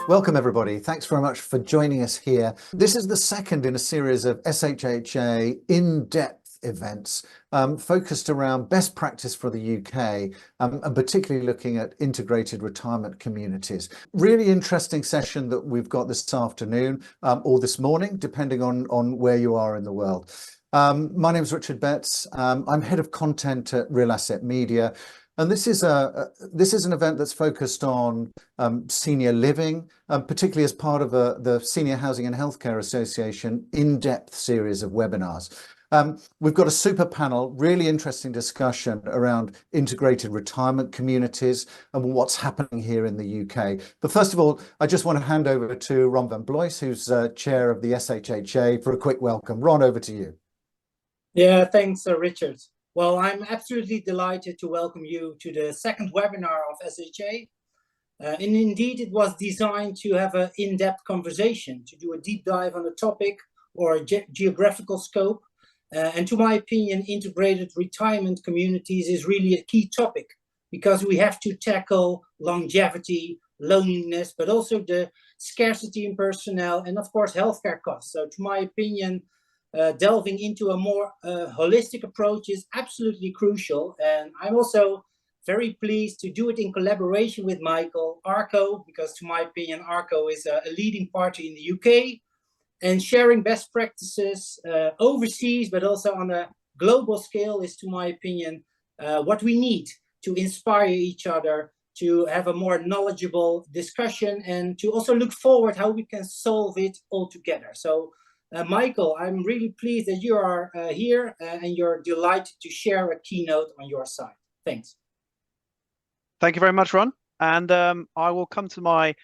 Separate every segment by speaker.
Speaker 1: Welcome, everybody. Thanks very much for joining us here. This is the second in a series of SHHA in-depth events focused around best practice for the UK and particularly looking at integrated retirement communities. Really interesting session that we've got this afternoon or this morning, depending on where you are in the world. My name is Richard Betts. I'm head of content at Real Asset Media. And this is an event that's focused on senior living, particularly as part of the Senior Housing and Healthcare Association in-depth series of webinars. We've got a super panel, really interesting discussion around integrated retirement communities and what's happening here in the UK. But first of all, I just want to hand over to Ron van Bloois, who's chair of the SHHA, for a quick welcome. Ron, over to you.
Speaker 2: Yeah, thanks, Richard. Well, I'm absolutely delighted to welcome you to the second webinar of SHA. And indeed, it was designed to have an in-depth conversation, to do a deep dive on a topic or a geographical scope. And to my opinion, integrated retirement communities is really a key topic because we have to tackle longevity, loneliness, but also the scarcity in personnel and, of course, healthcare costs. So to my opinion, delving into a more holistic approach is absolutely crucial. And I'm also very pleased to do it in collaboration with Michael, ARCO, because to my opinion, ARCO is a leading party in the UK, and sharing best practices overseas, but also on a global scale is, to my opinion, what we need to inspire each other, to have a more knowledgeable discussion, and to also look forward how we can solve it all together. So Michael, I'm really pleased that you are here and you're delighted to share a keynote on your side. Thanks.
Speaker 3: Thank you very much, Ron. And I will come to my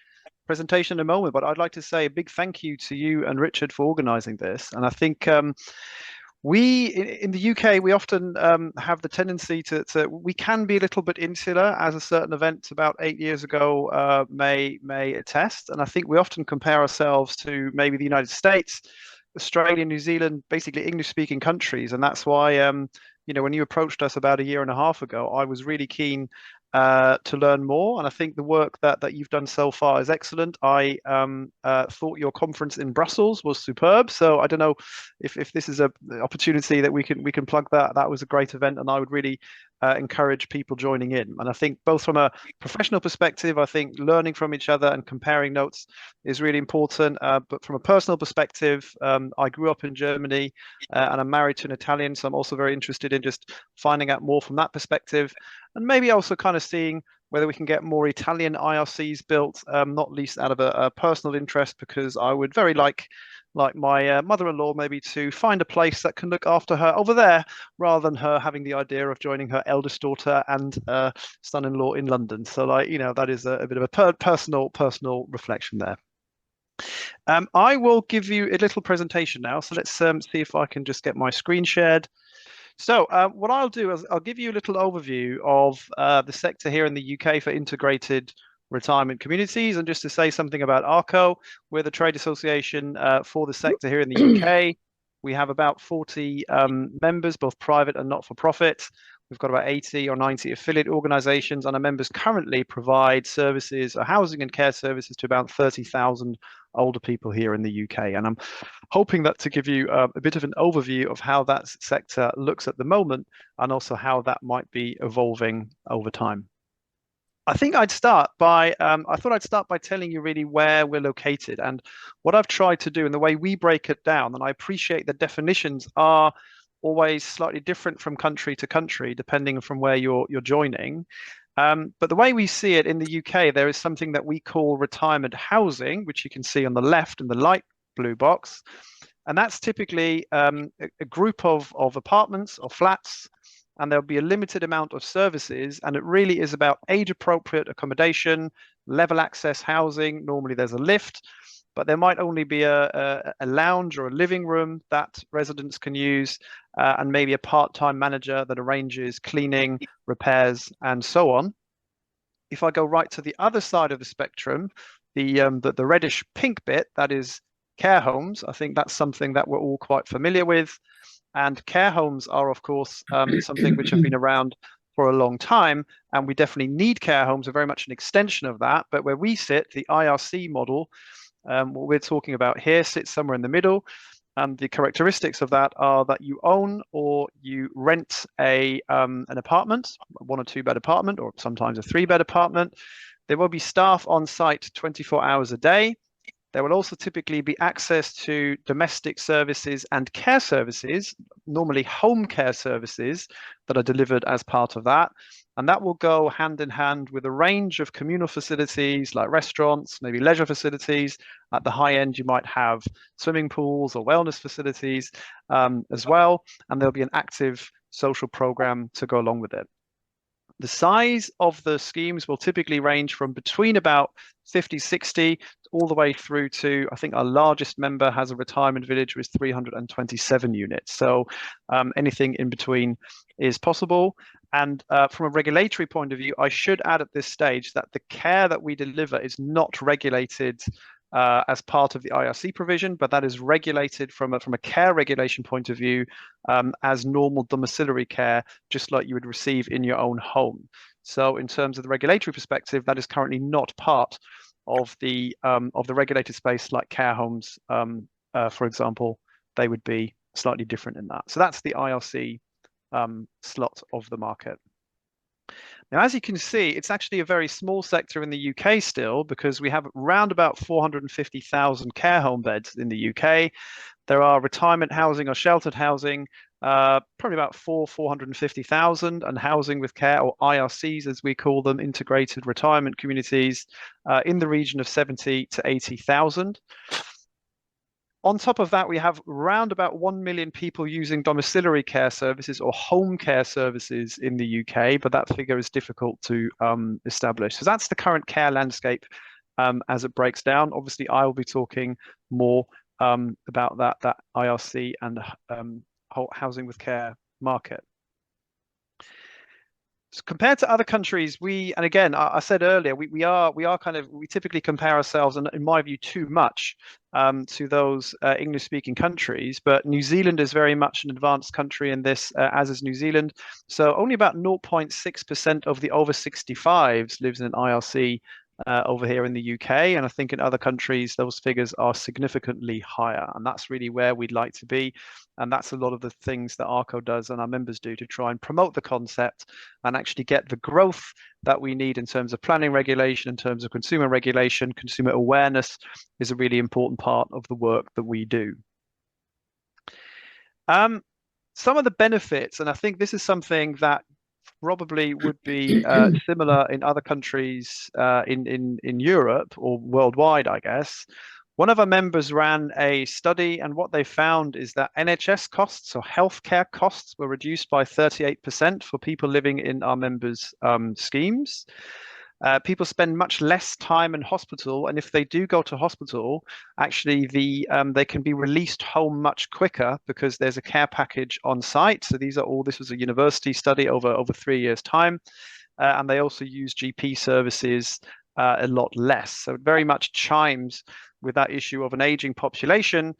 Speaker 3: presentation in a moment, but I'd like to say a big thank you to you and Richard for organizing this. And I think we in the UK, we often have the tendency we can be a little bit insular, as a certain event about 8 years ago may attest. And I think we often compare ourselves to maybe the United States, Australia, New Zealand, basically English-speaking countries. And that's why, you know, when you approached us about 1.5 years ago, I was really keen to learn more. And I think the work that you've done so far is excellent. I thought your conference in Brussels was superb. So I don't know if this is an opportunity that we can plug that. That was a great event, and I would really encourage people joining in. And I think both from a professional perspective, I think learning from each other and comparing notes is really important. But from a personal perspective, I grew up in Germany and I'm married to an Italian, so I'm also very interested in just finding out more from that perspective, and maybe also kind of seeing whether we can get more Italian IRCs built, not least out of a personal interest, because I would very like my mother-in-law maybe to find a place that can look after her over there, rather than her having the idea of joining her eldest daughter and son-in-law in London. So, like, you know, that is a bit of a personal reflection there. I will give you a little presentation now. So let's see if I can just get my screen shared. So what I'll do is I'll give you a little overview of the sector here in the UK for integrated retirement communities. And just to say something about ARCO, we're the trade association for the sector here in the UK. We have about 40 members, both private and not-for-profit. We've got about 80 or 90 affiliate organizations, and our members currently provide services, housing and care services, to about 30,000 older people here in the UK. And I'm hoping that to give you a bit of an overview of how that sector looks at the moment, and also how that might be evolving over time. I think I'd start by, I thought I'd start by telling you really where we're located and what I've tried to do and the way we break it down. And I appreciate the definitions are always slightly different from country to country, depending from where you're joining. But the way we see it in the UK, there is something that we call retirement housing, which you can see on the left in the light blue box. And that's typically a group of apartments or flats, and there'll be a limited amount of services, and it really is about age-appropriate accommodation, level access housing. Normally there's a lift, but there might only be a lounge or a living room that residents can use, and maybe a part-time manager that arranges cleaning, repairs, and so on. If I go right to the other side of the spectrum, the reddish pink bit, that is care homes. I think that's something that we're all quite familiar with. And care homes are, of course, something which have been around for a long time, and we definitely need care homes. Are very much an extension of that. But where we sit, the IRC model, what we're talking about here, sits somewhere in the middle. And the characteristics of that are that you own or you rent an apartment, 1 or 2 bed apartment, or sometimes a 3-bed apartment. There will be staff on site 24 hours a day. There will also typically be access to domestic services and care services, normally home care services, that are delivered as part of that. And that will go hand in hand with a range of communal facilities like restaurants, maybe leisure facilities. At the high end, you might have swimming pools or wellness facilities as well. And there'll be an active social program to go along with it. The size of the schemes will typically range from between about 50, 60, all the way through to, I think our largest member has a retirement village with 327 units. So anything in between is possible. And from a regulatory point of view, I should add at this stage that the care that we deliver is not regulated as part of the IRC provision, but that is regulated from a care regulation point of view as normal domiciliary care, just like you would receive in your own home. So in terms of the regulatory perspective, that is currently not part of the regulated space like care homes, for example. They would be slightly different in that. So that's the IRC slot of the market. Now, as you can see, it's actually a very small sector in the UK still, because we have around about 450,000 care home beds in the UK. There are retirement housing or sheltered housing, probably about 450,000, and housing with care, or IRCs as we call them, integrated retirement communities, in the region of 70 to 80,000. On top of that, we have around about 1 million people using domiciliary care services or home care services in the UK, but that figure is difficult to establish. So that's the current care landscape as it breaks down. Obviously, I will be talking more about that IRC and housing with care market. So compared to other countries, and again, I said earlier, we typically compare ourselves, and in my view, too much to those English-speaking countries. But New Zealand is very much an advanced country in this, as is New Zealand. So only about 0.6% of the over 65s lives in an IRC over here in the UK, and I think in other countries those figures are significantly higher, and that's really where we'd like to be. And that's a lot of the things that ARCO does and our members do to try and promote the concept and actually get the growth that we need in terms of planning regulation, in terms of consumer regulation. Consumer awareness is a really important part of the work that we do. Some of the benefits, and I think this is something that probably would be similar in other countries in Europe or worldwide, I guess. One of our members ran a study, and what they found is that NHS costs or healthcare costs were reduced by 38% for people living in our members' schemes. People spend much less time in hospital, and if they do go to hospital, actually they can be released home much quicker because there's a care package on site. So this was a university study over 3 years' time, and they also use GP services a lot less. So it very much chimes with that issue of an aging population,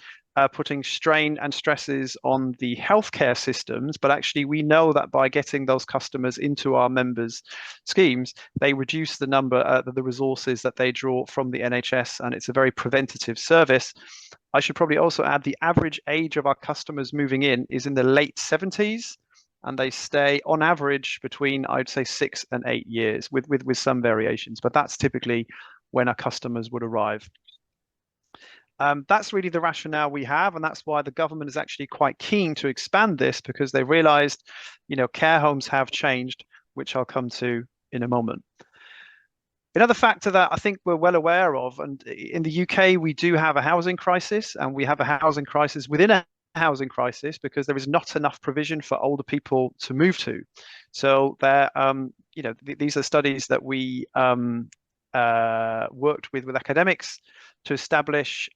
Speaker 3: putting strain and stresses on the healthcare systems. But actually, we know that by getting those customers into our members' schemes, they reduce the number, the resources that they draw from the NHS, and it's a very preventative service. I should probably also add the average age of our customers moving in is in the late 70s, and they stay on average between, I'd say, 6 and 8 years, with some variations, but that's typically when our customers would arrive. That's really the rationale we have, and that's why the government is actually quite keen to expand this, because they realized, care homes have changed, which I'll come to in a moment. Another factor that I think we're well aware of, and in the UK, we do have a housing crisis, and we have a housing crisis within a housing crisis because there is not enough provision for older people to move to. So there, these are studies that we worked with academics to establish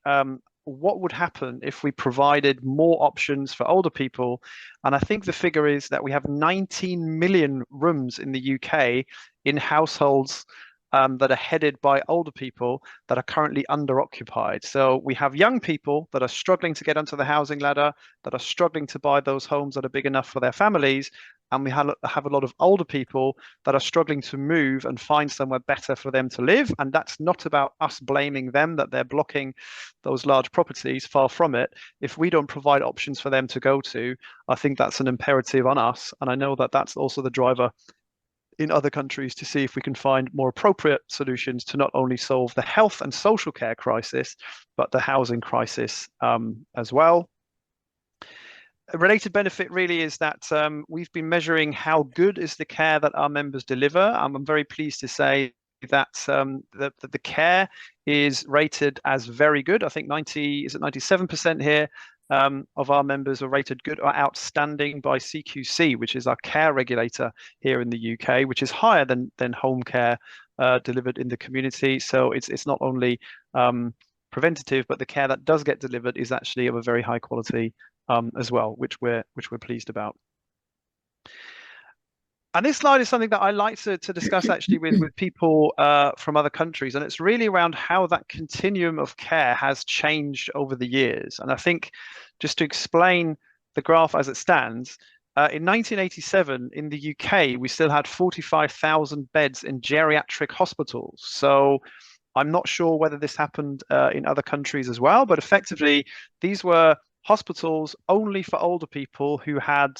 Speaker 3: what would happen if we provided more options for older people. And I think the figure is that we have 19 million rooms in the UK in households that are headed by older people that are currently underoccupied. So we have young people that are struggling to get onto the housing ladder, that are struggling to buy those homes that are big enough for their families. And we have a lot of older people that are struggling to move and find somewhere better for them to live. And that's not about us blaming them that they're blocking those large properties, far from it. If we don't provide options for them to go to, I think that's an imperative on us. And I know that that's also the driver in other countries to see if we can find more appropriate solutions to not only solve the health and social care crisis, but the housing crisis as well. A related benefit really is that we've been measuring how good is the care that our members deliver. I'm very pleased to say that the care is rated as very good. I think 97% here of our members are rated good or outstanding by CQC, which is our care regulator here in the UK, which is higher than home care delivered in the community. So it's not only preventative, but the care that does get delivered is actually of a very high quality as well, which we're pleased about. And this slide is something that I like to discuss actually with people from other countries, and it's really around how that continuum of care has changed over the years. And I think just to explain the graph as it stands, in 1987 in the UK, we still had 45,000 beds in geriatric hospitals. So I'm not sure whether this happened in other countries as well, but effectively these were hospitals only for older people who had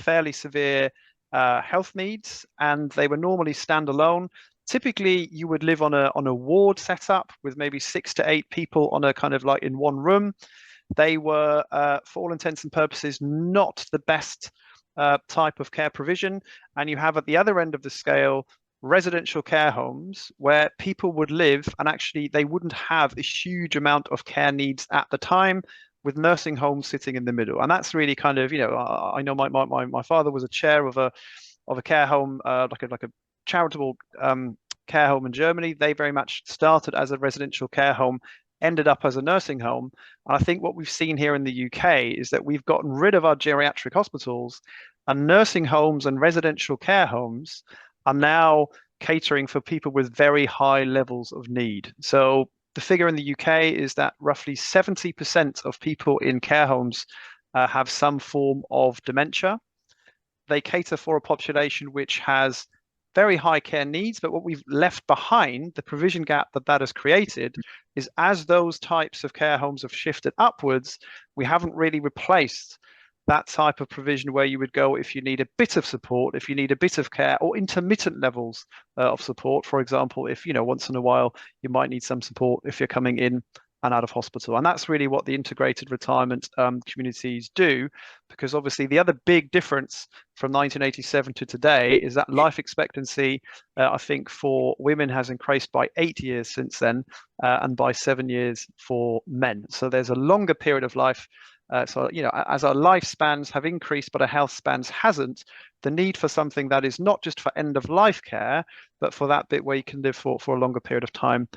Speaker 3: fairly severe health needs, and they were normally standalone. Typically, you would live on a ward setup with maybe 6 to 8 people on a kind of like in one room. They were, for all intents and purposes, not the best type of care provision. And you have at the other end of the scale residential care homes where people would live, and actually they wouldn't have a huge amount of care needs at the time, with nursing homes sitting in the middle. And that's really kind of, I know my father was a chair of a care home, like a charitable care home in Germany. They very much started as a residential care home, ended up as a nursing home. And I think what we've seen here in the UK is that we've gotten rid of our geriatric hospitals, and nursing homes and residential care homes are now catering for people with very high levels of need. So the figure in the UK is that roughly 70% of people in care homes have some form of dementia. They cater for a population which has very high care needs, but what we've left behind, the provision gap that has created, is as those types of care homes have shifted upwards, we haven't really replaced that type of provision where you would go if you need a bit of support, if you need a bit of care, or intermittent levels of support. For example, if, once in a while you might need some support if you're coming in and out of hospital. And that's really what the integrated retirement communities do, because obviously the other big difference from 1987 to today is that life expectancy, I think, for women has increased by 8 years since then, and by 7 years for men. So there's a longer period of life. So, as our lifespans have increased, but our health spans hasn't, the need for something that is not just for end of life care, but for that bit where you can live for a longer period of time,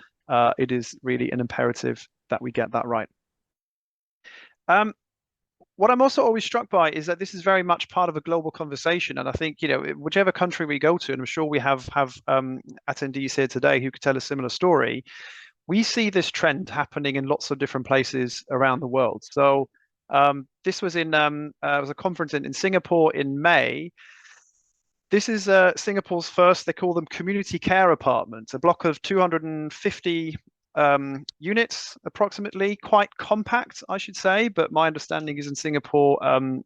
Speaker 3: it is really an imperative that we get that right. What I'm also always struck by is that this is very much part of a global conversation. And I think, whichever country we go to, and I'm sure we have attendees here today who could tell a similar story, we see this trend happening in lots of different places around the world. So this was in it was a conference in Singapore in May. This is Singapore's first, they call them community care apartments, a block of 250 units approximately, quite compact, I should say. But my understanding is in Singapore,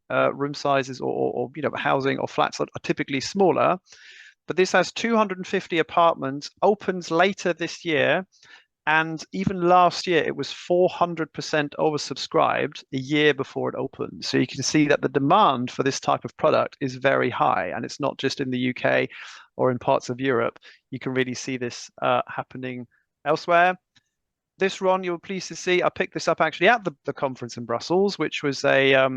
Speaker 3: room sizes or housing or flats are typically smaller. But this has 250 apartments, opens later this year. And even last year, it was 400% oversubscribed a year before it opened. So you can see that the demand for this type of product is very high. And it's not just in the UK or in parts of Europe. You can really see this happening elsewhere. This, Ron, you're pleased to see, I picked this up actually at the conference in Brussels, which was I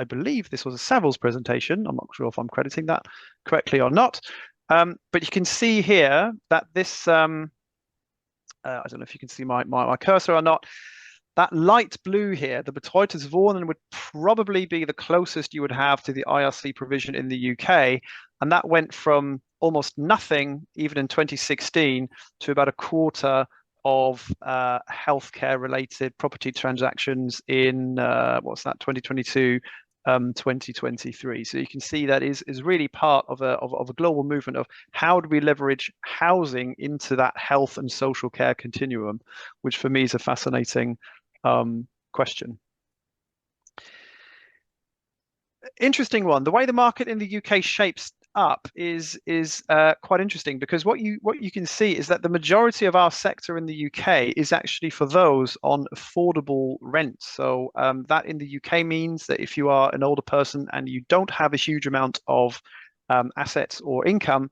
Speaker 3: believe this was a Savills presentation. I'm not sure if I'm crediting that correctly or not. But you can see here that this... I don't know if you can see my cursor or not. That light blue here, the Betreutes Wohnen, would probably be the closest you would have to the IRC provision in the UK. And that went from almost nothing, even in 2016, to about a quarter of healthcare related property transactions in 2022, 2023. So you can see that is really part of a global movement of how do we leverage housing into that health and social care continuum, which for me is a fascinating question. Interesting one. The way the market in the UK shapes up is quite interesting, because what you can see is that the majority of our sector in the UK is actually for those on affordable rent. So that in the UK means that if you are an older person and you don't have a huge amount of assets or income,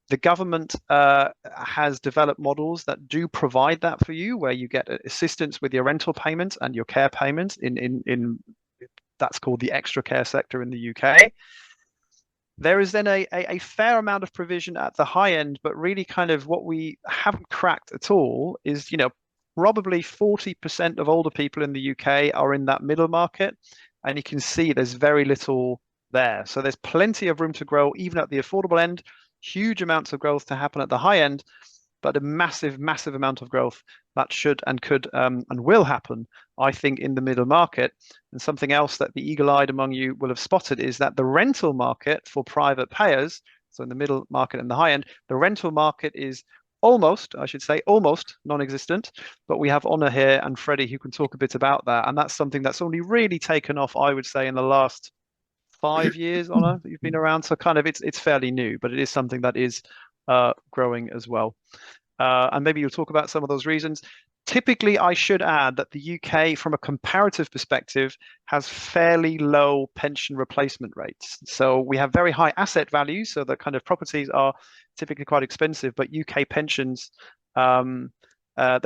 Speaker 3: the government has developed models that do provide that for you, where you get assistance with your rental payment and your care payment in that's called the extra care sector in the UK. There is then a fair amount of provision at the high end, but really kind of what we haven't cracked at all is, probably 40% of older people in the UK are in that middle market, and you can see there's very little there. So there's plenty of room to grow, even at the affordable end, huge amounts of growth to happen at the high end, but a massive, massive amount of growth that should and could and will happen, I think, in the middle market. And something else that the eagle-eyed among you will have spotted is that the rental market for private payers, so in the middle market and the high end, the rental market is almost non-existent, but we have Honor here and Freddie who can talk a bit about that. And that's something that's only really taken off, I would say, in the last 5 years, Honor, that you've been around. So kind of it's fairly new, but it is something that is growing as well. And maybe you'll talk about some of those reasons. Typically, I should add that the UK, from a comparative perspective, has fairly low pension replacement rates. So we have very high asset values, so the kind of properties are typically quite expensive, but UK pensions, there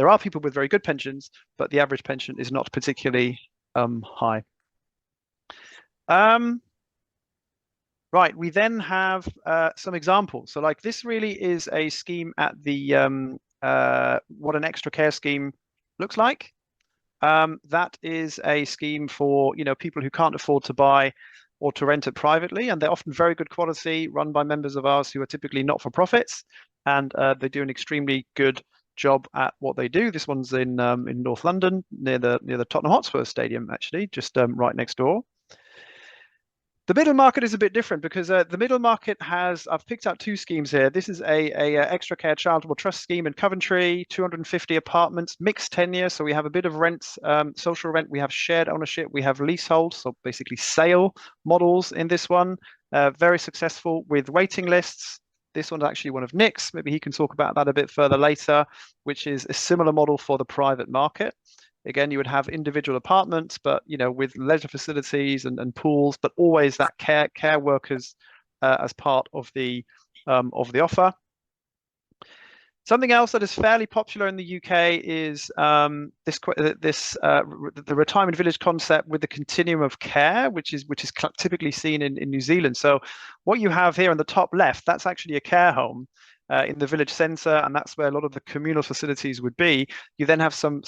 Speaker 3: are people with very good pensions, but the average pension is not particularly high. Right, we then have some examples. So like this really is a scheme at the, what an extra care scheme looks like. That is a scheme for, people who can't afford to buy or to rent it privately, and they're often very good quality, run by members of ours who are typically not-for-profits, and they do an extremely good job at what they do. This one's in North London, near the Tottenham Hotspur Stadium, actually, just right next door. The middle market is a bit different because the middle market has, I've picked out 2 schemes here. This is a extra care charitable trust scheme in Coventry, 250 apartments, mixed tenure. So we have a bit of rent, social rent. We have shared ownership. We have leasehold, so basically sale models in this one. Very successful with waiting lists. This one's actually one of Nick's. Maybe he can talk about that a bit further later, which is a similar model for the private market. Again, you would have individual apartments, but with leisure facilities and pools, but always that care workers as part of the offer. Something else that is fairly popular in the UK is the retirement village concept with the continuum of care, which is typically seen in New Zealand. So what you have here on the top left, that's actually a care home in the village centre, and that's where a lot of the communal facilities would be. You then have some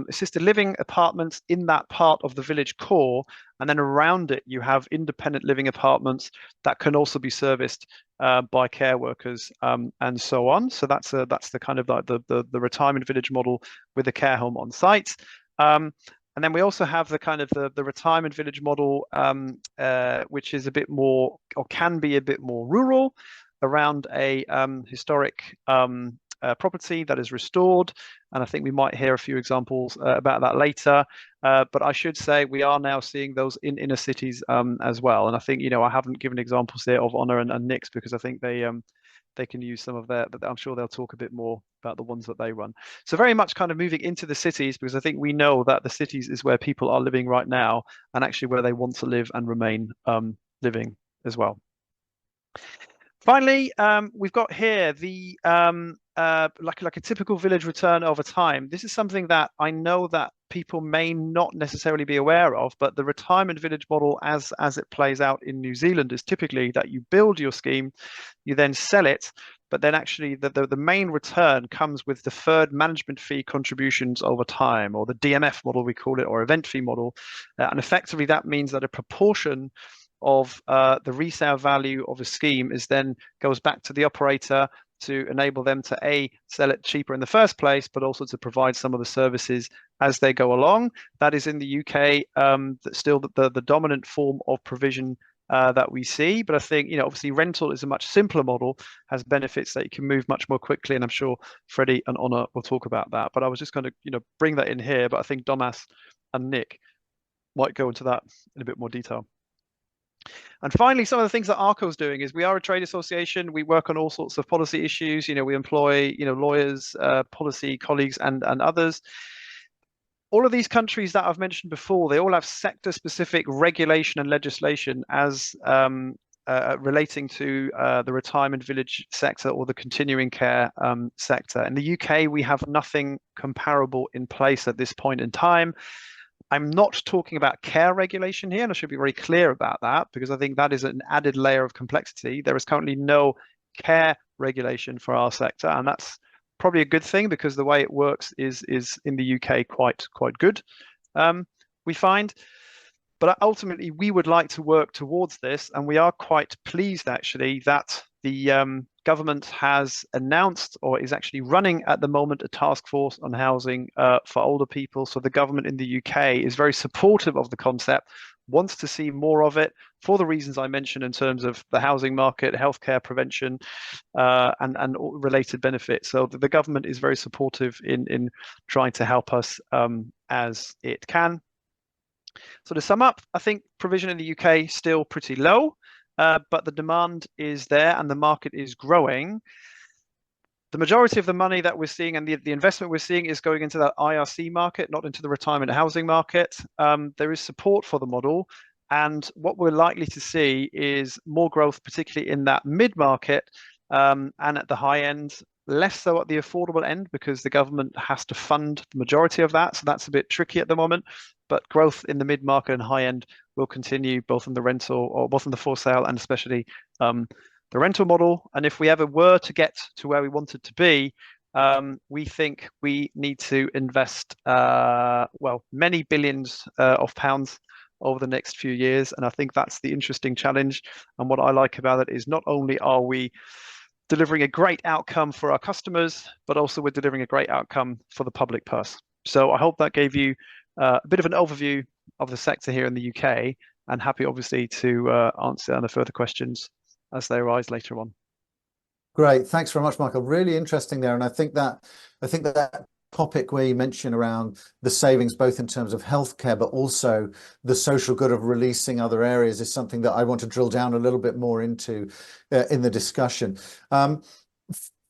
Speaker 3: assisted living apartments in that part of the village core, and then around it you have independent living apartments that can also be serviced by care workers and so on. So that's the kind of like the retirement village model with a care home on site. And then we also have the kind of the retirement village model, which is a bit more, or can be a bit more rural, around a historic property that is restored. And I think we might hear a few examples about that later. But I should say we are now seeing those in inner cities as well. And I think, I haven't given examples there of Honor and Nick's because I think they can use some of their, but I'm sure they'll talk a bit more about the ones that they run. So very much kind of moving into the cities, because I think we know that the cities is where people are living right now, and actually where they want to live and remain living as well. Finally, we've got here the like a typical village return over time. This is something that I know that people may not necessarily be aware of, but the retirement village model as it plays out in New Zealand is typically that you build your scheme, you then sell it, but then actually the main return comes with deferred management fee contributions over time, or the DMF model we call it, or event fee model. And effectively that means that a proportion of the resale value of a scheme is then goes back to the operator to enable them to sell it cheaper in the first place, but also to provide some of the services as they go along. That is in the UK still the dominant form of provision that we see. But I think, obviously rental is a much simpler model, has benefits that you can move much more quickly, and I'm sure Freddie and Honor will talk about that. But I was just going to bring that in here, but I think Domas and Nick might go into that in a bit more detail. And finally, some of the things that ARCO is doing is we are a trade association. We work on all sorts of policy issues. We employ lawyers, policy colleagues, and others. All of these countries that I've mentioned before, they all have sector-specific regulation and legislation as relating to the retirement village sector or the continuing care sector. In the UK, we have nothing comparable in place at this point in time. I'm not talking about care regulation here, and I should be very clear about that, because I think that is an added layer of complexity. There is currently no care regulation for our sector, and that's probably a good thing, because the way it works is in the UK quite good, we find. But ultimately, we would like to work towards this, and we are quite pleased, actually, that the government has announced, or is actually running at the moment, a task force on housing for older people. So the government in the UK is very supportive of the concept, wants to see more of it for the reasons I mentioned in terms of the housing market, healthcare prevention, and related benefits. So the government is very supportive in trying to help us as it can. So to sum up, I think provision in the UK still pretty low, but the demand is there and the market is growing. The majority of the money that we're seeing and the investment we're seeing is going into that IRC market, not into the retirement housing market. There is support for the model, and what we're likely to see is more growth, particularly in that mid-market and at the high end, less so at the affordable end, because the government has to fund the majority of that. So that's a bit tricky at the moment, but growth in the mid-market and high end will continue, both in the rental, or both in the for sale, and especially the rental model. And if we ever were to get to where we wanted to be, we think we need to invest, many billions of pounds over the next few years. And I think that's the interesting challenge. And what I like about it is not only are we delivering a great outcome for our customers, but also we're delivering a great outcome for the public purse. So I hope that gave you a bit of an overview of the sector here in the UK, and happy obviously to answer any further questions as they arise later on.
Speaker 1: Great, thanks very much, Michael. Really interesting there, and I think that topic where you mention around the savings, both in terms of healthcare, but also the social good of releasing other areas, is something that I want to drill down a little bit more into in the discussion.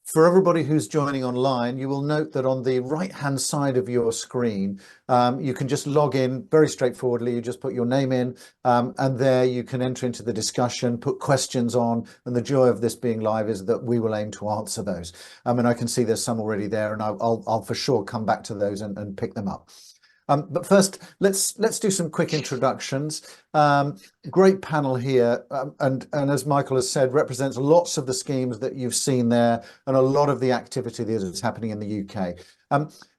Speaker 1: For everybody who's joining online, you will note that on the right-hand side of your screen, you can just log in very straightforwardly. You just put your name in, and there you can enter into the discussion, put questions on, and the joy of this being live is that we will aim to answer those. And I can see there's some already there, and I'll for sure come back to those and pick them up. But first, let's do some quick introductions. Great panel here, and as Michael has said, represents lots of the schemes that you've seen there, and a lot of the activity that is happening in the UK.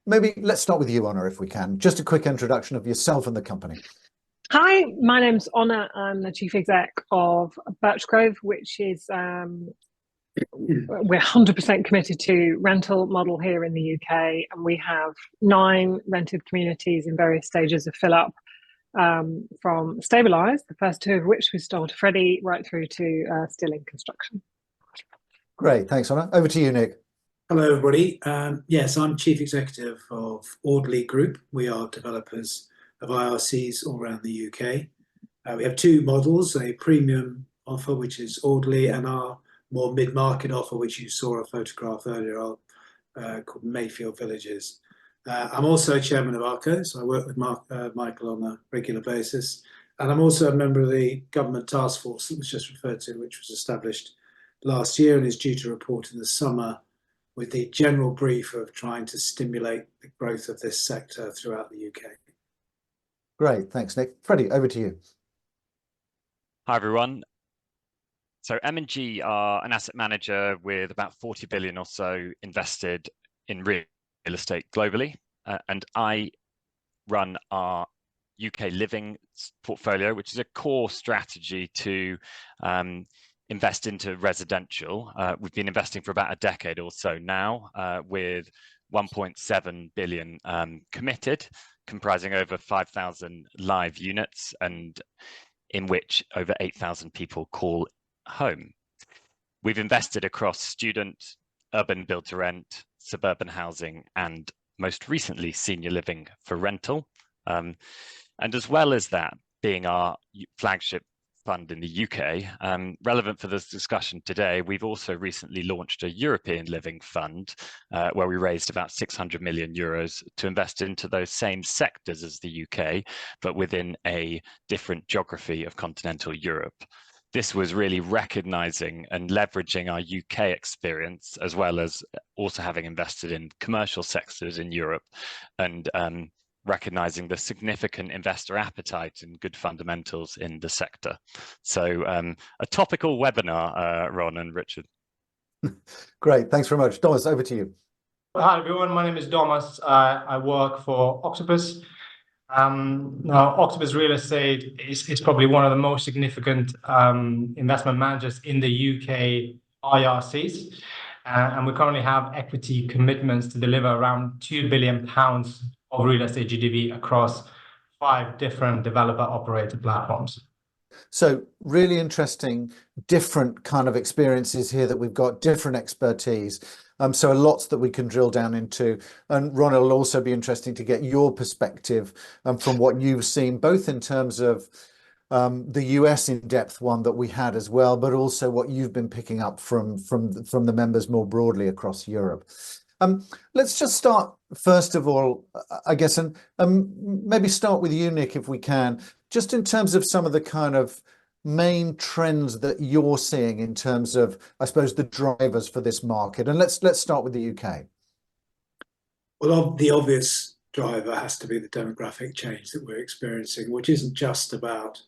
Speaker 1: Maybe let's start with you, Honor, if we can. Just a quick introduction of yourself and the company.
Speaker 4: Hi, my name's Honor. I'm the chief exec of Birchgrove, which is we're 100% committed to rental model here in the UK, and we have 9 rented communities in various stages of fill up, from stabilised, the first 2 of which we sold to Freddie, right through to still in construction.
Speaker 1: Great, thanks, Honor. Over to you, Nick.
Speaker 5: Hello, everybody. Yes, I'm chief executive of Audley Group. We are developers of IRCs all around the UK. We have 2 models: a premium offer, which is Audley, and our more mid-market offer, which you saw a photograph earlier of, called Mayfield Villages. I'm also chairman of ARCO, so I work with Michael on a regular basis. And I'm also a member of the government task force that was just referred to, which was established last year and is due to report in the summer, with the general brief of trying to stimulate the growth of this sector throughout the UK.
Speaker 1: Great, thanks, Nick. Freddie, over to you.
Speaker 6: Hi, everyone. So M&G are an asset manager with about 40 billion or so invested in real estate globally. And I run our UK living portfolio, which is a core strategy to invest into residential. We've been investing for about a decade or so now, with 1.7 billion committed, comprising over 5,000 live units, and in which over 8,000 people call home. We've invested across student, urban build to rent, suburban housing, and most recently senior living for rental. And as well as that being our flagship fund in the UK, relevant for this discussion today, we've also recently launched a European living fund where we raised about 600 million euros to invest into those same sectors as the UK, but within a different geography of continental Europe. This was really recognizing and leveraging our UK experience, as well as also having invested in commercial sectors in Europe, and recognizing the significant investor appetite and good fundamentals in the sector. So a topical webinar, Ron and Richard.
Speaker 1: Great, thanks very much. Domas, over to you.
Speaker 7: Hi everyone, my name is Domas. I work for Octopus. Now, Octopus Real Estate is probably one of the most significant investment managers in the UK IRCs. And we currently have equity commitments to deliver around £2 billion of real estate GDV across 5 different developer operator platforms.
Speaker 1: So really interesting, different kind of experiences here that we've got, different expertise. So lots that we can drill down into. And Ron, it'll also be interesting to get your perspective from what you've seen, both in terms of the US in-depth one that we had as well, but also what you've been picking up from the members more broadly across Europe. Let's just start, first of all, I guess, and maybe start with you, Nick, if we can, just in terms of some of the kind of main trends that you're seeing in terms of, I suppose, the drivers for this market. And let's start with the UK.
Speaker 5: Well, the obvious driver has to be the demographic change that we're experiencing, which isn't just about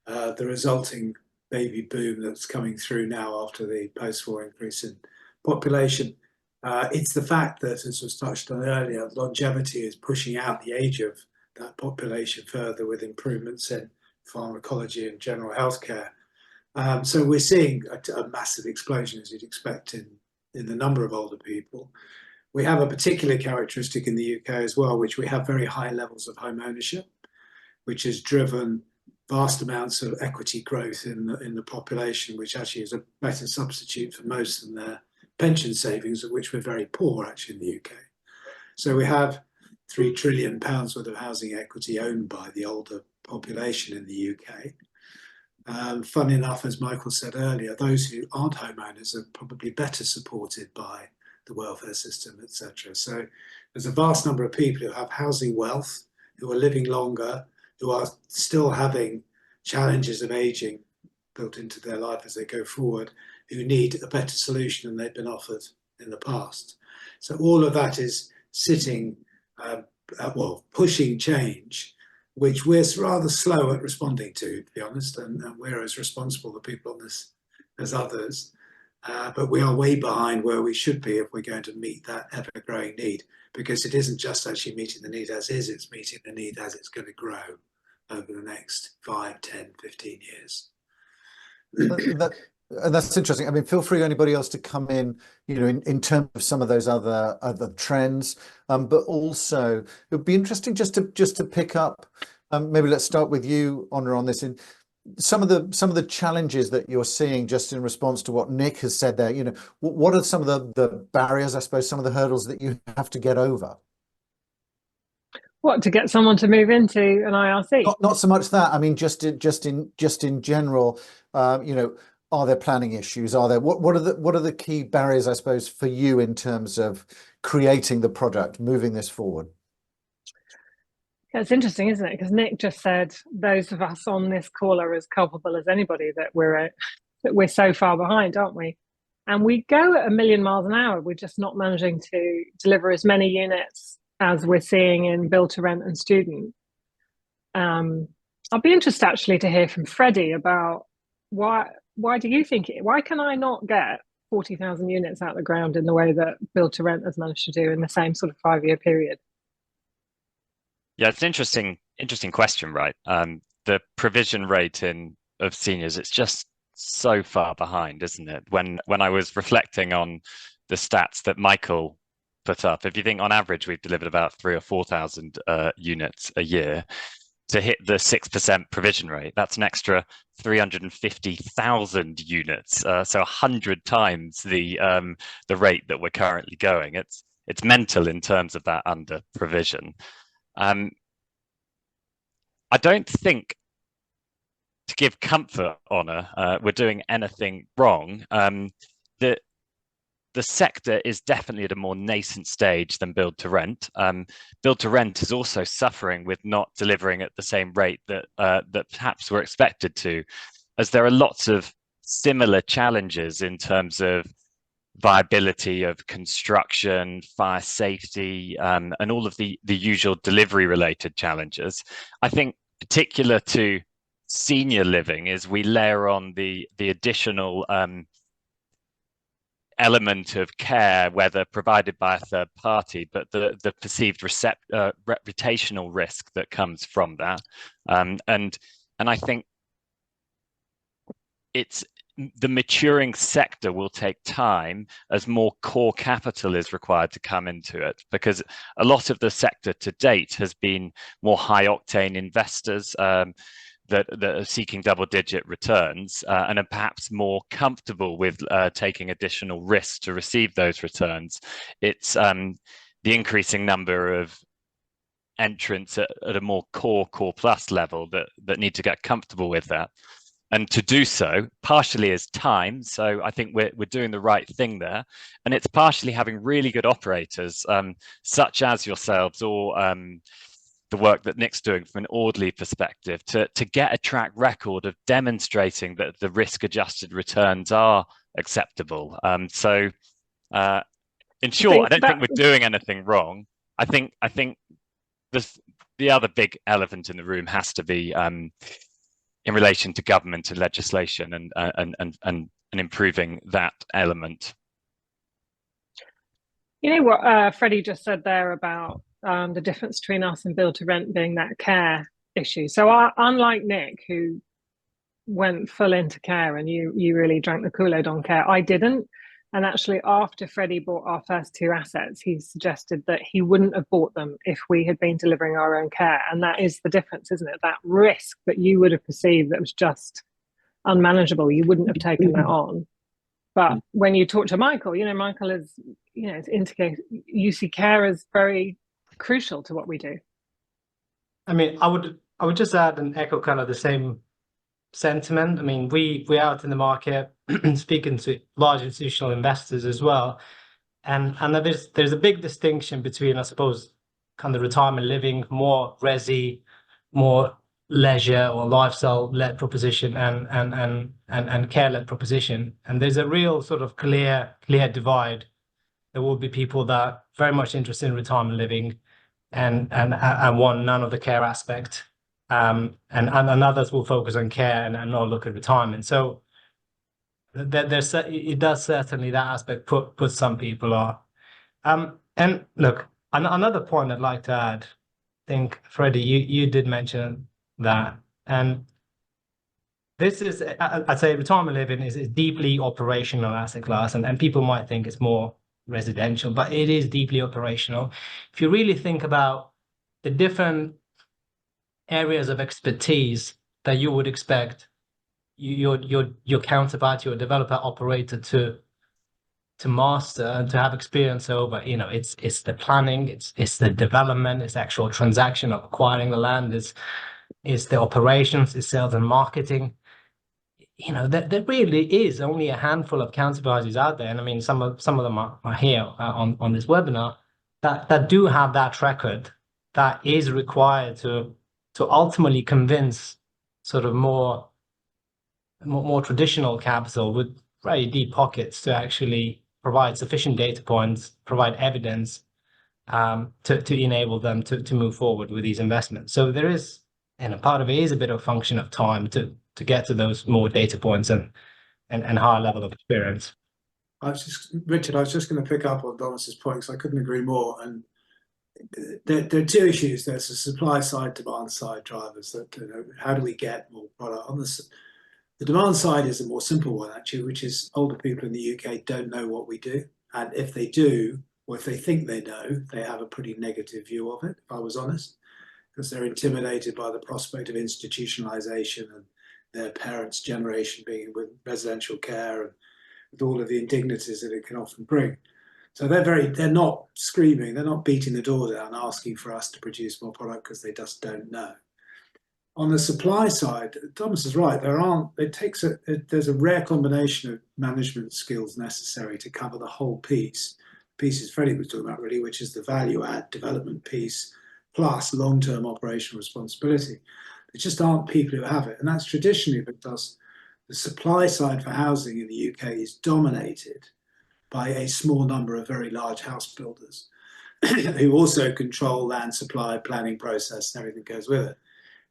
Speaker 5: the resulting baby boom that's coming through now after the post-war increase in population. It's the fact that, as was touched on earlier, longevity is pushing out the age of that population further with improvements in pharmacology and general healthcare. So we're seeing a massive explosion, as you'd expect, in the number of older people. We have a particular characteristic in the UK as well, which we have very high levels of home ownership, which has driven vast amounts of equity growth in the population, which actually is a better substitute for most than their pension savings, of which we're very poor actually in the UK. So we have £3 trillion worth of housing equity owned by the older population in the UK. Fun enough, as Michael said earlier, those who aren't homeowners are probably better supported by the welfare system, etc. So there's a vast number of people who have housing wealth, who are living longer, who are still having challenges of aging built into their life as they go forward, who need a better solution than they've been offered in the past. So all of that is sitting, pushing change, which we're rather slow at responding to be honest, and we're as responsible, the people on this, as others. But we are way behind where we should be if we're going to meet that ever-growing need, because it isn't just actually meeting the need as is, it's meeting the need as it's going to grow over the next 5, 10, 15 years.
Speaker 1: That's interesting. I mean, feel free, anybody else, to come in, you know, in terms of some of those other trends, but also it would be interesting just to pick up. Maybe let's start with you, Honor, on this. In some of the challenges that you're seeing, just in response to what Nick has said there. You know, what are some of the barriers, I suppose, some of the hurdles that you have to get over?
Speaker 4: What, to get someone to move into an IRC?
Speaker 1: Not so much that. I mean, just in general, you know, are there planning issues? Are there what are the key barriers, I suppose, for you in terms of creating the product, moving this forward?
Speaker 4: Yeah, it's interesting, isn't it? Because Nick just said those of us on this call are as culpable as anybody that we're so far behind, aren't we? And we go at 1,000,000 miles an hour. We're just not managing to deliver as many units as we're seeing in build to rent and student. I'll be interested actually to hear from Freddie about why do you think why can I not get 40,000 units out of the ground in the way that build to rent has managed to do in the same sort of 5-year period?
Speaker 6: Yeah, it's interesting interesting question, right? The provision rate of seniors, it's just so far behind, isn't it? When I was reflecting on the stats that Michael put up, if you think on average we've delivered about 3,000 or 4,000 units a year, to hit the 6% provision rate, that's an extra 350,000 units, so 100 times the rate that we're currently going. It's mental in terms of that under provision. I don't think, to give comfort, Honor, we're doing anything wrong. The sector is definitely at a more nascent stage than build to rent. Build to rent is also suffering with not delivering at the same rate that that perhaps we're expected to, as there are lots of similar challenges in terms of viability of construction, fire safety, and all of the usual delivery related challenges. I think particular to senior living is we layer on the additional element of care, whether provided by a third party, but the perceived reputational risk that comes from that. And I think it's the maturing sector will take time as more core capital is required to come into it, because a lot of the sector to date has been more high octane investors that are seeking double-digit returns and are perhaps more comfortable with taking additional risks to receive those returns. It's the increasing number of entrants at a more core plus level that need to get comfortable with that. And to do so, partially is time. So I think we're doing the right thing there. And it's partially having really good operators, such as yourselves, or the work that Nick's doing from an Audley perspective, to get a track record of demonstrating that the risk-adjusted returns are acceptable. In short, I don't think we're doing anything wrong. I think the other big elephant in the room has to be in relation to government and legislation and improving that element.
Speaker 4: You know what Freddie just said there about the difference between us and build to rent being that care issue. So unlike Nick, who went full into care and you really drank the Kool-Aid on care, I didn't. And actually, after Freddie bought our first two assets, he suggested that he wouldn't have bought them if we had been delivering our own care. And that is the difference, isn't it? That risk that you would have perceived that was just unmanageable, you wouldn't have taken that on. But when you talk to Michael, Michael is, it's indicated you see care as very crucial to what we do.
Speaker 7: I mean, I would just add and echo kind of the same sentiment. I mean, we're out in the market speaking to large institutional investors as well, and there's a big distinction between, I suppose, kind of retirement living, more resi, more leisure or lifestyle-led proposition, and care-led proposition. And there's a real sort of clear divide. There will be people that very much interested in retirement living and want none of the care aspect. And others will focus on care and not look at retirement. So it does certainly, that aspect put some people off. And look, another point I'd like to add, I think, Freddie, you did mention that, and this is, I'd say retirement living is a deeply operational asset class, and people might think it's more residential, but it is deeply operational. If you really think about the different areas of expertise that you would expect your counterpart, your developer operator to master and to have experience over, it's the planning, it's the development, it's the actual transaction of acquiring the land, it's the operations, it's sales and marketing. There really is only a handful of counterparties out there, and I mean some of them are here on this webinar that do have that track record that is required to ultimately convince sort of more traditional capital with very deep pockets to actually provide sufficient data points, provide evidence to enable them to move forward with these investments. So there is, and a part of it is a bit of a function of time to get to those more data points and higher level of experience.
Speaker 5: Richard, I was just going to pick up on Domas's point, because I couldn't agree more. And there are two issues. There's the supply side, demand side drivers. That, you know, how do we get more product on this? The demand side is a more simple one, actually, which is older people in the UK don't know what we do. And if they do, or if they think they know, they have a pretty negative view of it, if I was honest, because they're intimidated by the prospect of institutionalization and their parents' generation being with residential care and with all of the indignities that it can often bring. So they're not screaming, they're not beating the door down asking for us to produce more product because they just don't know. On the supply side, Thomas is right. There's a rare combination of management skills necessary to cover the whole piece. Pieces Freddie was talking about, really, which is the value add development piece plus long-term operational responsibility. There just aren't people who have it, and that's traditionally because the supply side for housing in the UK is dominated by a small number of very large house builders who also control land supply, planning process, and everything that goes with it.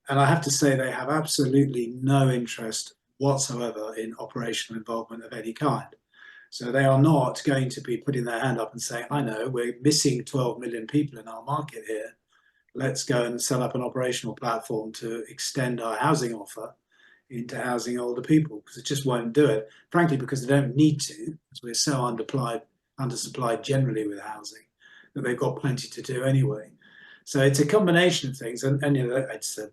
Speaker 5: And I have to say they have absolutely no interest whatsoever in operational involvement of any kind. So they are not going to be putting their hand up and saying, I know, we're missing 12 million people in our market here. Let's go and set up an operational platform to extend our housing offer into housing older people, because it just won't do it. Frankly, because they don't need to, because we're so undersupplied generally with housing, that they've got plenty to do anyway. So it's a combination of things, and you know, it's a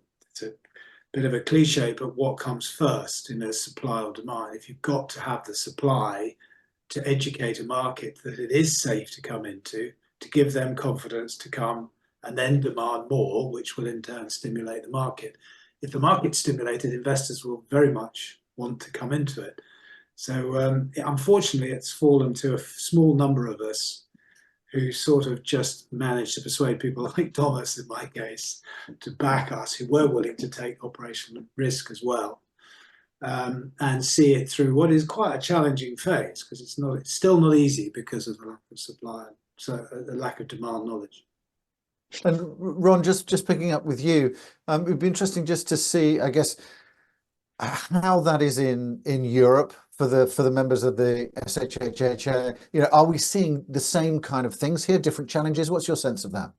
Speaker 5: bit of a cliche, but what comes first, you know, supply or demand? If you've got to have the supply to educate a market that it is safe to come into, to give them confidence to come and then demand more, which will in turn stimulate the market. If the market's stimulated, investors will very much want to come into it. So unfortunately, it's fallen to a small number of us who sort of just managed to persuade people like Domas, in my case, to back us, who were willing to take operational risk as well, and see it through what is quite a challenging phase, because it's still not easy because of the lack of supply, so the lack of demand knowledge.
Speaker 1: And Ron, just picking up with you, it'd be interesting just to see, I guess, how that is in Europe for the members of the SHHA. You know, are we seeing the same kind of things here, different challenges? What's your sense of that?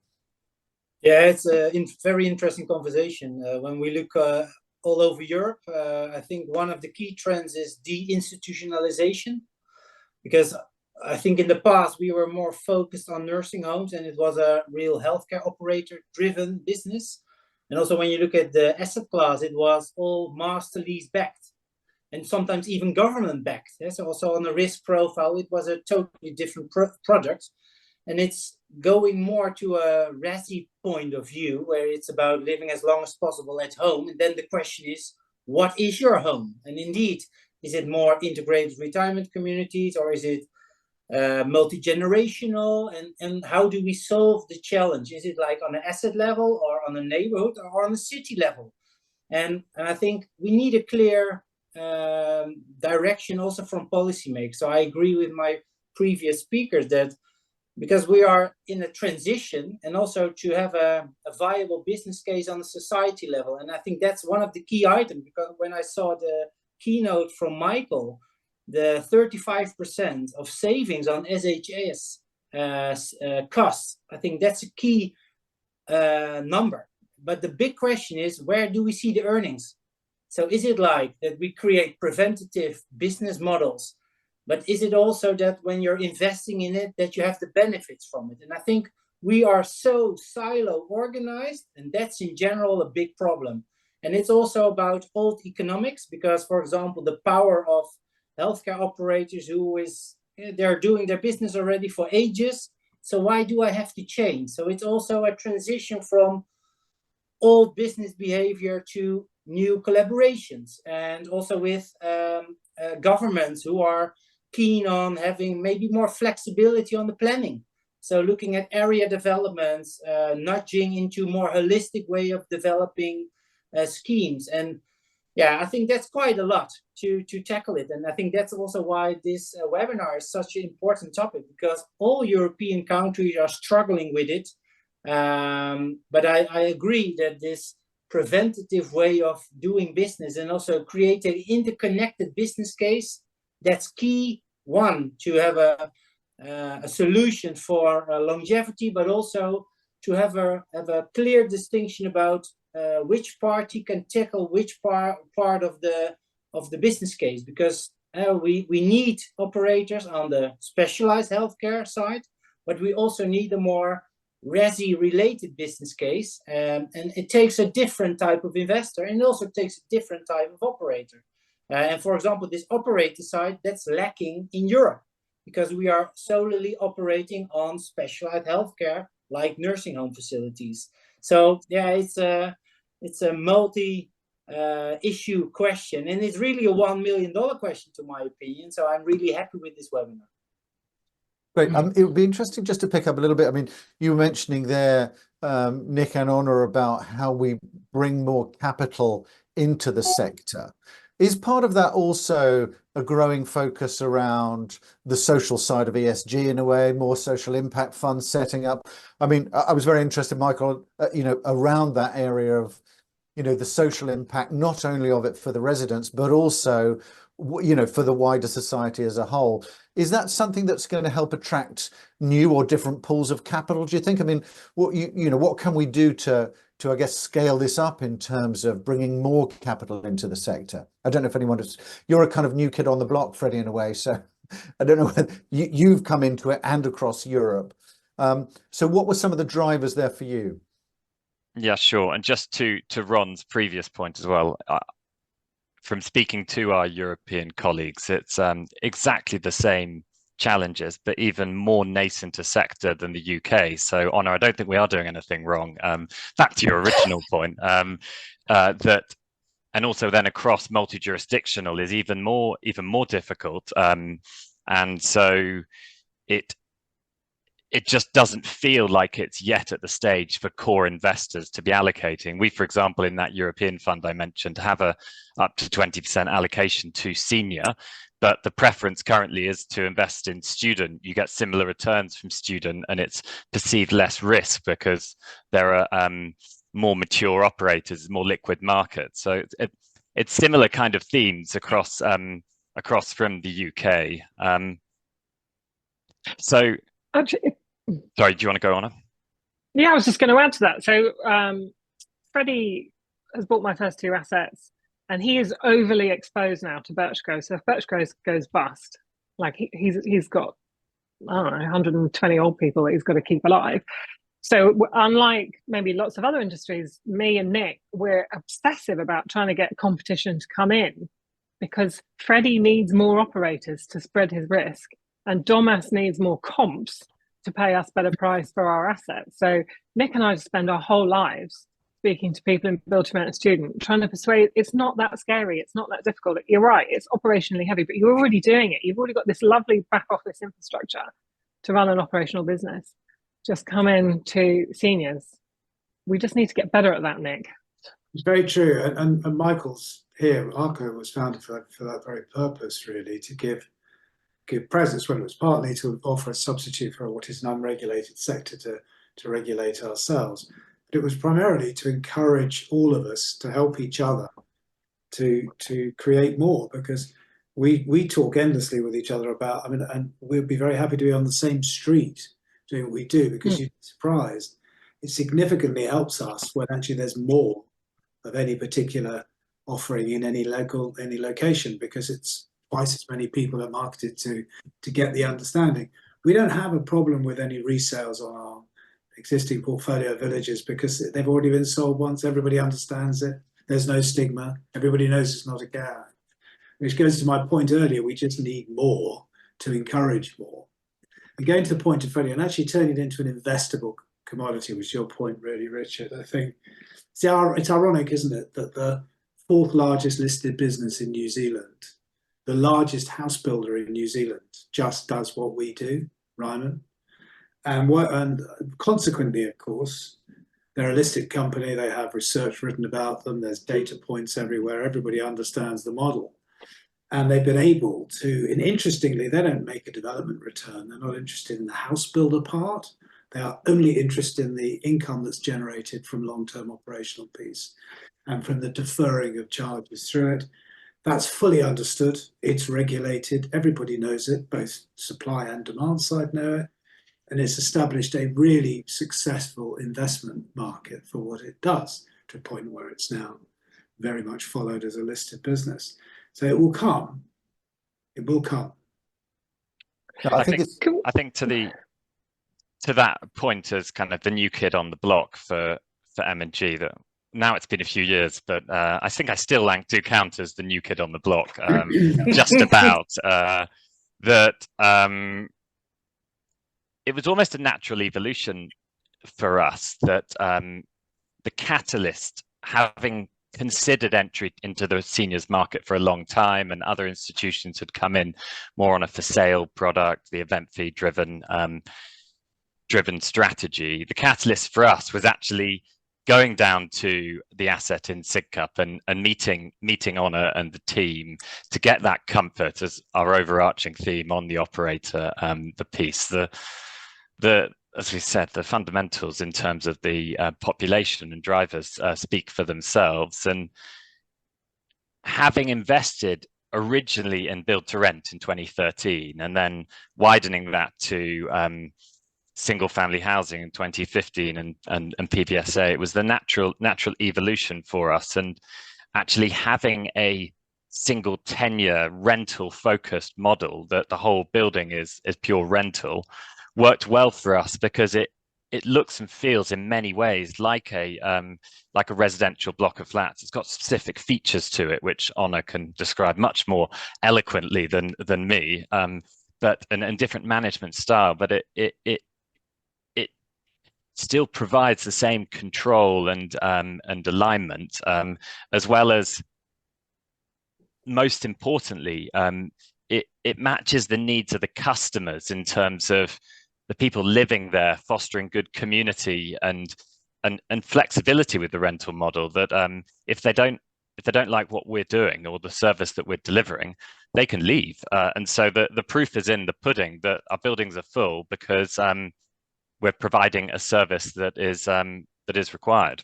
Speaker 2: Yeah, it's a very interesting conversation. When we look all over Europe, I think one of the key trends is deinstitutionalization, because I think in the past we were more focused on nursing homes, and it was a real healthcare operator-driven business. And also when you look at the asset class, it was all master lease backed, and sometimes even government backed. Yeah? So also on the risk profile, it was a totally different product. And it's going more to a resi point of view, where it's about living as long as possible at home. And then the question is, what is your home? And indeed, is it more integrated retirement communities, or is it multi-generational? And how do we solve the challenge? Is it like on an asset level, or on a neighborhood, or on a city level? And I think we need a clear direction also from policymakers. So I agree with my previous speakers that because we are in a transition, and also to have a viable business case on the society level. And I think that's one of the key items, because when I saw the keynote from Michael, the 35% of savings on SHHA's costs, I think that's a key number. But the big question is, where do we see the earnings? So is it like that we create preventative business models, but is it also that when you're investing in it, that you have the benefits from it? And I think we are so silo organized, and that's in general a big problem. And it's also about old economics, because, for example, the power of healthcare operators they're doing their business already for ages. So why do I have to change? So it's also a transition from old business behavior to new collaborations, and also with governments who are keen on having maybe more flexibility on the planning. So looking at area developments, nudging into more holistic way of developing schemes. And yeah, I think that's quite a lot to tackle it. And I think that's also why this webinar is such an important topic, because all European countries are struggling with it. But I agree that this preventative way of doing business, and also create an interconnected business case, that's key. One, to have a solution for longevity, but also to have a clear distinction about which party can tackle which part of the business case, because we need operators on the specialized healthcare side, but we also need a more resi-related business case, and it takes a different type of investor, and it also takes a different type of operator. And for example, this operator side, that's lacking in Europe, because we are solely operating on specialized healthcare, like nursing home facilities. So yeah, it's a multi issue question, and it's really a $1 million question, to my opinion. So I'm really happy with this webinar.
Speaker 1: Great. It would be interesting just to pick up a little bit. I mean, you were mentioning there, Nick and Honor, about how we bring more capital into the sector. Is part of that also a growing focus around the social side of ESG in a way, more social impact funds setting up? I mean, I was very interested, Michael, around that area of, the social impact, not only of it for the residents, but also, for the wider society as a whole. Is that something that's going to help attract new or different pools of capital, do you think? I mean, what can we do to I guess scale this up in terms of bringing more capital into the sector? I don't know if anyone is, you're a kind of new kid on the block, Freddie, in a way, so I don't know whether you've come into it and across Europe. So what were some of the drivers there for you?
Speaker 6: Yeah, sure. And just to Ron's previous point as well, from speaking to our European colleagues, it's exactly the same challenges, but even more nascent a sector than the UK. So, Honor, I don't think we are doing anything wrong. Back to your original point, that, and also then across multi-jurisdictional is even more difficult. And so it just doesn't feel like it's yet at the stage for core investors to be allocating. We, for example, in that European fund I mentioned, have a up to 20% allocation to senior, but the preference currently is to invest in student. You get similar returns from student, and it's perceived less risk because there are more mature operators, more liquid markets. So it's similar kind of themes across from the UK. So.
Speaker 4: Actually,
Speaker 6: sorry, do you want to go on?
Speaker 4: Yeah, I was just going to add to that. So Freddie has bought my first 2 assets, and he is overly exposed now to Birchgrove. So if Birchgrove goes bust, like he's got, I don't know, 120 old people that he's got to keep alive. So unlike maybe lots of other industries, me and Nick, we're obsessive about trying to get competition to come in, because Freddie needs more operators to spread his risk, and Domas needs more comps to pay us better price for our assets. So Nick and I spend our whole lives speaking to people in build-to-rent and student, trying to persuade. It's not that scary. It's not that difficult. You're right. It's operationally heavy, but you're already doing it. You've already got this lovely back office infrastructure to run an operational business. Just come in to seniors. We just need to get better at that, Nick.
Speaker 5: It's very true. And Michael's here, ARCO was founded for that very purpose, really, to give presence, when it was partly to offer a substitute for what is an unregulated sector to regulate ourselves. But it was primarily to encourage all of us to help each other to create more, because we talk endlessly with each other about, and we'd be very happy to be on the same street doing what we do, because you'd be surprised. It significantly helps us when actually there's more of any particular offering in any location, because it's twice as many people are marketed to get the understanding. We don't have a problem with any resales on our existing portfolio of villages, because they've already been sold once. Everybody understands it. There's no stigma. Everybody knows it's not a gag. Which goes to my point earlier, we just need more to encourage more. And going to the point of Freddie, and actually turning it into an investable commodity, was your point really, Richard. I think it's ironic, isn't it, that the 4th largest listed business in New Zealand, the largest house builder in New Zealand, just does what we do, Ryman. And consequently, of course, they're a listed company. They have research written about them. There's data points everywhere. Everybody understands the model. And they've been able to, and interestingly, they don't make a development return. They're not interested in the house builder part. They are only interested in the income that's generated from long-term operational piece and from the deferring of charges through it. That's fully understood. It's regulated. Everybody knows it. Both supply and demand side know it. and it's established a really successful investment market for what it does, to a point where it's now very much followed as a listed business. So it will come. It will come.
Speaker 1: No, I think
Speaker 6: to that point as kind of the new kid on the block for M&G, that now it's been a few years, but I think I still do count as the new kid on the block, just about that. It was almost a natural evolution for us that the catalyst, having considered entry into the seniors market for a long time, and other institutions had come in more on a for sale product, the event fee driven strategy. The catalyst for us was actually going down to the asset in SHHA and meeting Honor and the team to get that comfort as our overarching theme on the operator, the piece, as we said, the fundamentals in terms of the population and drivers speak for themselves. And having invested originally in build to rent in 2013 and then widening that to single family housing in 2015 and PBSA, it was the natural evolution for us. And actually having a single tenure rental focused model that the whole building is pure rental worked well for us, because it looks and feels in many ways like a residential block of flats. It's got specific features to it which Honor can describe much more eloquently than me, but and different management style, but it still provides the same control and alignment, as well as, most importantly, it matches the needs of the customers in terms of the people living there, fostering good community and flexibility with the rental model. That if they don't like what we're doing or the service that we're delivering, they can leave. And so the proof is in the pudding that our buildings are full because we're providing a service that is required.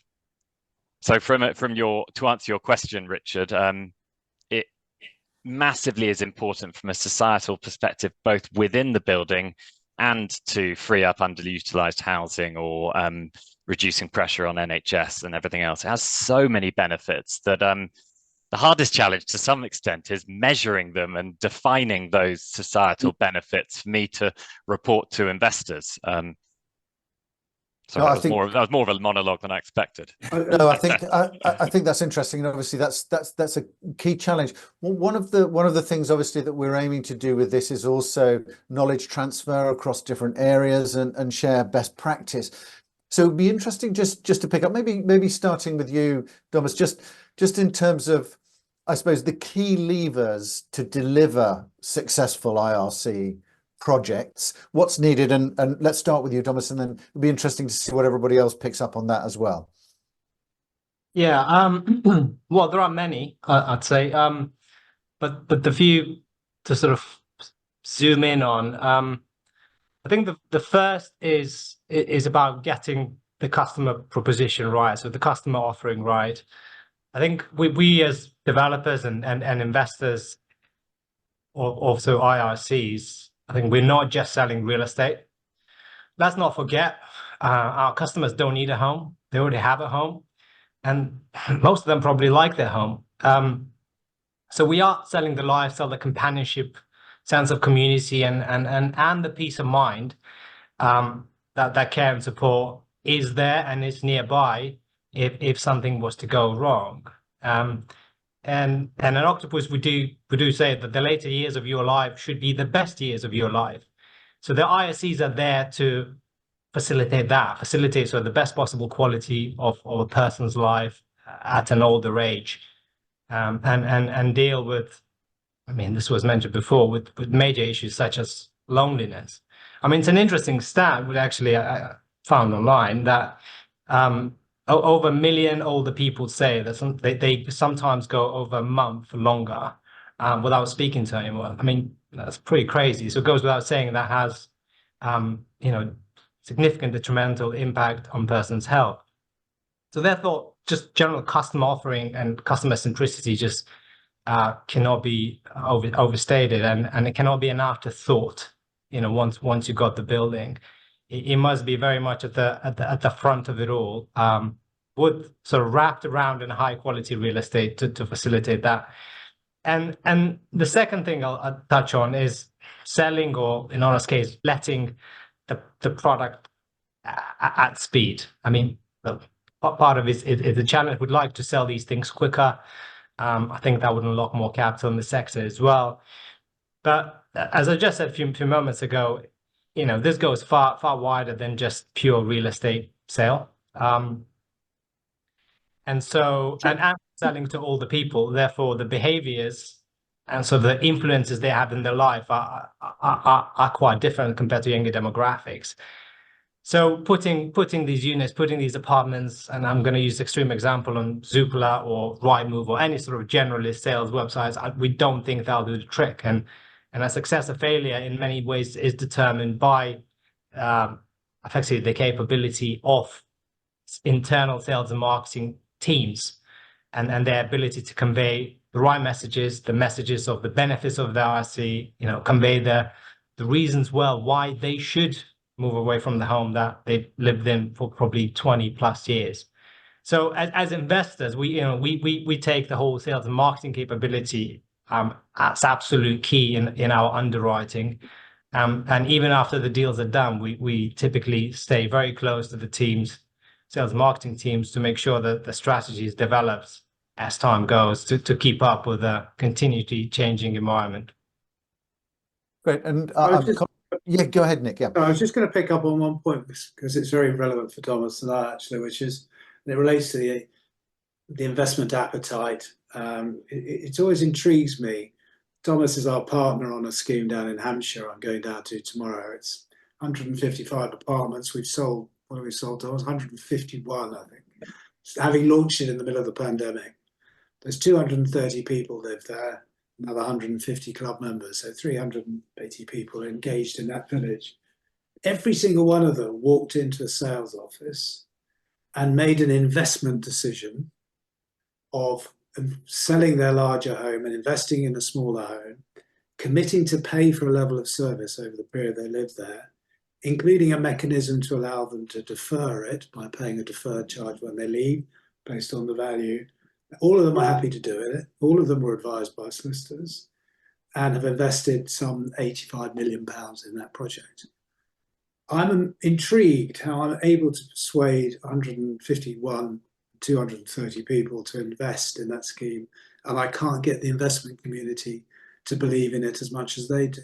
Speaker 6: So to answer your question, Richard, it massively is important from a societal perspective, both within the building and to free up underutilized housing or reducing pressure on NHS and everything else. It has so many benefits that the hardest challenge to some extent is measuring them and defining those societal benefits for me to report to investors. So that was more of a monologue than I expected.
Speaker 1: No, I think that's interesting, and obviously that's a key challenge. Well, one of the things obviously that we're aiming to do with this is also knowledge transfer across different areas and share best practice. So it'd be interesting just to pick up, maybe starting with you, Domas, just in terms of, I suppose, the key levers to deliver successful IRC projects, what's needed, and let's start with you, Domas, and then it'll be interesting to see what everybody else picks up on that as well.
Speaker 7: Yeah, well, there are many, I'd say, but the few to sort of zoom in on, I think the first is about getting the customer proposition right, so the customer offering right. I think we as developers and investors, or also IRCs, I think we're not just selling real estate. Let's not forget, our customers don't need a home. They already have a home, and most of them probably like their home. So we are selling the lifestyle, the companionship, sense of community, and the peace of mind that care and support is there and is nearby if something was to go wrong. And at Octopus, we do say that the later years of your life should be the best years of your life. So the IRCs are there to facilitate so the best possible quality of a person's life at an older age, and deal with, I mean, this was mentioned before, with major issues such as loneliness. I mean, it's an interesting stat, which actually I found online, that over 1 million older people say that they sometimes go over a month longer without speaking to anyone. I mean, that's pretty crazy. So it goes without saying that has, significant detrimental impact on person's health. So therefore, just general customer offering and customer centricity just cannot be overstated, and it cannot be an afterthought. Once you got the building, it must be very much at the front of it all, with sort of wrapped around in high quality real estate to facilitate that. And the second thing I'll touch on is selling, or in our case, letting the product at speed. I mean, part of it is the challenge. We'd like to sell these things quicker. I think that would unlock more capital in the sector as well. But as I just said a few moments ago, you know, this goes far wider than just pure real estate sale. And so, and I'm selling to all the people, therefore the behaviors and so the influences they have in their life are quite different compared to younger demographics. So putting these units, putting these apartments, and I'm going to use extreme example on Zoopla or Rightmove or any sort of generalist sales websites, we don't think that'll do the trick. And a success or failure in many ways is determined by effectively the capability of internal sales and marketing teams and their ability to convey the right messages, the messages of the benefits of the RC, you know, convey the reasons well why they should move away from the home that they've lived in for probably 20 plus years. So as investors, we take the whole sales and marketing capability as absolute key in our underwriting. And even after the deals are done, we typically stay very close to the teams, sales and marketing teams, to make sure that the strategy is developed as time goes to keep up with a continually changing environment.
Speaker 1: Great. And yeah, go ahead, Nick. Yeah.
Speaker 5: I was just going to pick up on one point because it's very relevant for Domas and I, actually, which is it relates to the investment appetite. It always intrigues me. Domas is our partner on a scheme down in Hampshire I'm going down to tomorrow. It's 155 apartments. We've sold, what have we sold, Domas? 151, I think. Having launched it in the middle of the pandemic. There's 230 people live there, another 150 club members, so 380 people engaged in that village. Every single one of them walked into a sales office and made an investment decision of selling their larger home and investing in a smaller home, committing to pay for a level of service over the period they live there, including a mechanism to allow them to defer it by paying a deferred charge when they leave based on the value. All of them are happy to do it. All of them were advised by solicitors and have invested some £85 million in that project. I'm intrigued how I'm able to persuade 151, 230 people to invest in that scheme, and I can't get the investment community to believe in it as much as they do,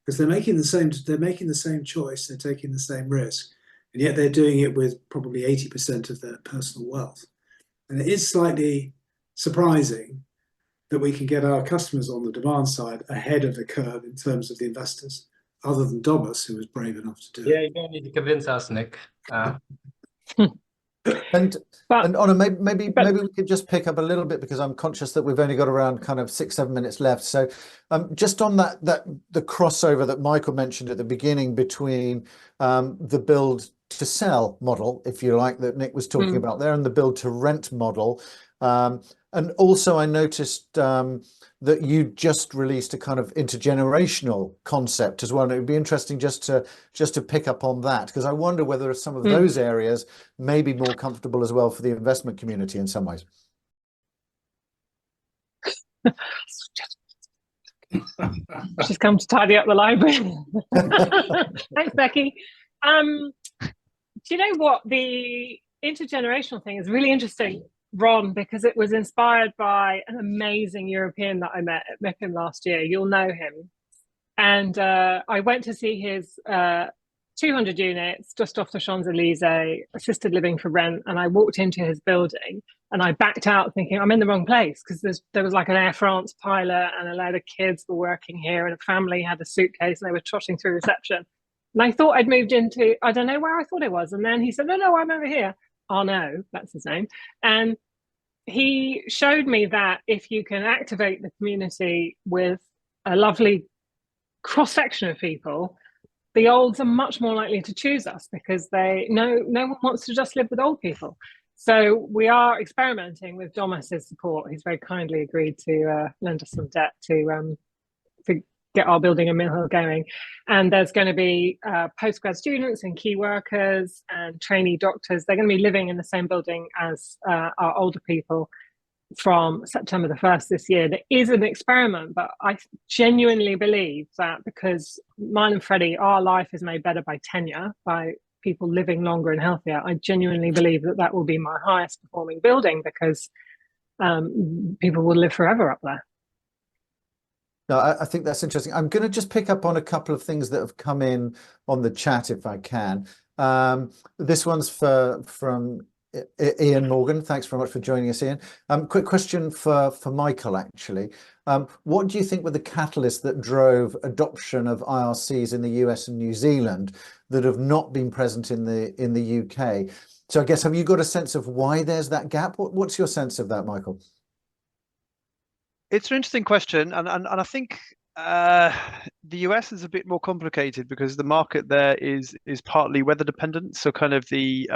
Speaker 5: because they're making the same choice, they're taking the same risk, and yet they're doing it with probably 80% of their personal wealth. And it is slightly surprising that we can get our customers on the demand side ahead of the curve in terms of the investors, other than Domas, who was brave enough to do it.
Speaker 7: Yeah, you don't need to convince us, Nick.
Speaker 1: And Honor, maybe we could just pick up a little bit, because I'm conscious that we've only got around kind of 6-7 minutes left. So just on that the crossover that Michael mentioned at the beginning between the build to sell model, if you like, that Nick was talking about there, and the build to rent model. And also I noticed that you just released a kind of intergenerational concept as well. And it would be interesting just to pick up on that, because I wonder whether some of those areas may be more comfortable as well for the investment community in some ways.
Speaker 4: She's come to tidy up the library. Thanks, Becky. Do you know what? The intergenerational thing is really interesting, Ron, because it was inspired by an amazing European that I met at MIPIM last year. You'll know him. And I went to see his 200 units just off the Champs-Élysées, assisted living for rent. And I walked into his building and I backed out thinking I'm in the wrong place, because there was like an Air France pilot and a load of kids were working here and a family had a suitcase and they were trotting through reception. And I thought I'd moved into, I don't know where I thought it was. And then he said, no, I'm over here. Arno, that's his name. And he showed me that if you can activate the community with a lovely cross-section of people, the olds are much more likely to choose us, because no one wants to just live with old people. So we are experimenting with Domas's support. He's very kindly agreed to lend us some debt to get our building in Mill Hill going. And there's going to be postgrad students and key workers and trainee doctors. They're going to be living in the same building as our older people from September the 1st this year. There is an experiment, but I genuinely believe that because mine and Freddie, our life is made better by tenure, by people living longer and healthier. I genuinely believe that that will be my highest performing building because people will live forever up there.
Speaker 1: No, I think that's interesting. I'm going to just pick up on a couple of things that have come in on the chat if I can. This one's from Ian Morgan. Thanks very much for joining us, Ian. Quick question for Michael, actually. What do you think were the catalysts that drove adoption of IRCs in the US and New Zealand that have not been present in the UK? So I guess, have you got a sense of why there's that gap? What's your sense of that, Michael?
Speaker 3: It's an interesting question, and I think the US is a bit more complicated because the market there is partly weather dependent. So kind of the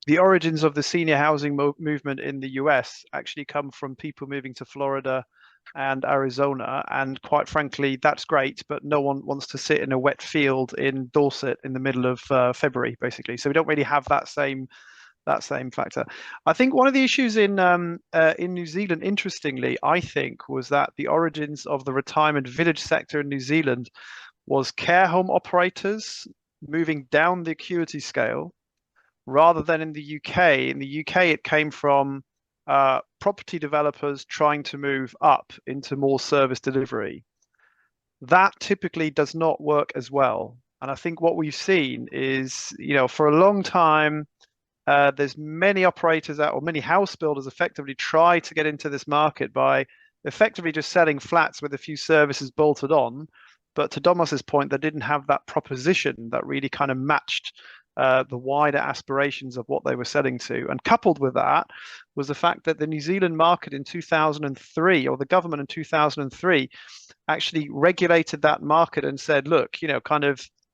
Speaker 3: the origins of the senior housing movement in the US actually come from people moving to Florida and Arizona, and quite frankly, that's great, but no one wants to sit in a wet field in Dorset in the middle of February, basically. So we don't really have that same factor. I think one of the issues in New Zealand, interestingly, I think, was that the origins of the retirement village sector in New Zealand was care home operators moving down the acuity scale, rather than in the UK. In the UK, it came from property developers trying to move up into more service delivery. That typically does not work as well. And I think what we've seen is, for a long time, there's many operators out, or many house builders effectively try to get into this market by effectively just selling flats with a few services bolted on. But to Domas's point, they didn't have that proposition that really kind of matched the wider aspirations of what they were selling to. And coupled with that was the fact that the New Zealand market in 2003, or the government in 2003, actually regulated that market and said, look,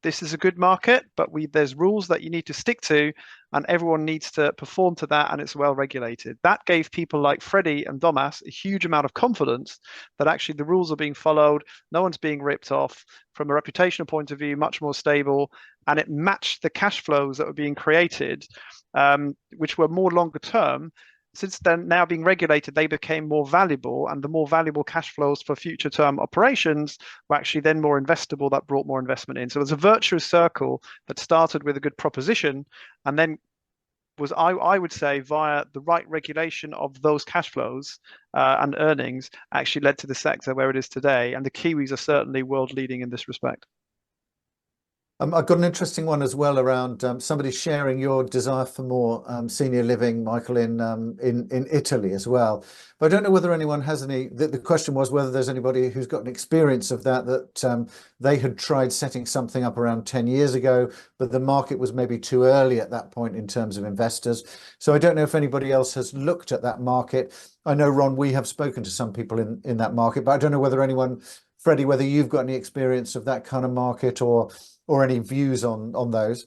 Speaker 3: this is a good market, but there's rules that you need to stick to, and everyone needs to perform to that, and it's well regulated. That gave people like Freddie and Domas a huge amount of confidence that actually the rules are being followed, no one's being ripped off. From a reputational point of view, much more stable, and it matched the cash flows that were being created, which were more longer term. Since then, now being regulated, they became more valuable, and the more valuable cash flows for future term operations were actually then more investable. That brought more investment in. So there's a virtuous circle that started with a good proposition, and then was, I would say, via the right regulation of those cash flows and earnings, actually led to the sector where it is today. And the Kiwis are certainly world leading in this respect.
Speaker 1: I've got an interesting one as well around somebody sharing your desire for more senior living, Michael, in Italy as well. But I don't know whether anyone has any. The question was whether there's anybody who's got an experience of that they had tried setting something up around 10 years ago, but the market was maybe too early at that point in terms of investors. So I don't know if anybody else has looked at that market. I know, Ron, we have spoken to some people in that market, but I don't know whether anyone, Freddie, whether you've got any experience of that kind of market or any views on those.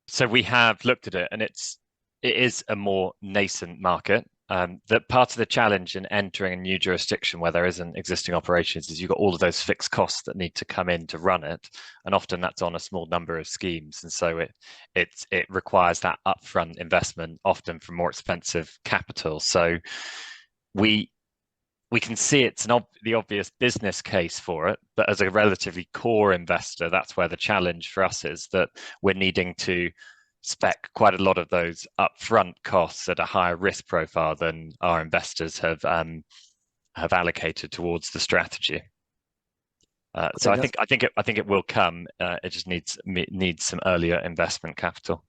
Speaker 6: So we have looked at it, and it is a more nascent market. That part of the challenge in entering a new jurisdiction where there isn't existing operations is you've got all of those fixed costs that need to come in to run it, and often that's on a small number of schemes, and so it requires that upfront investment, often from more expensive capital. So we can see it's the obvious business case for it, but as a relatively core investor, that's where the challenge for us is, that we're needing to spec quite a lot of those upfront costs at a higher risk profile than our investors have allocated towards the strategy. So I think it will come. It just needs some earlier investment capital.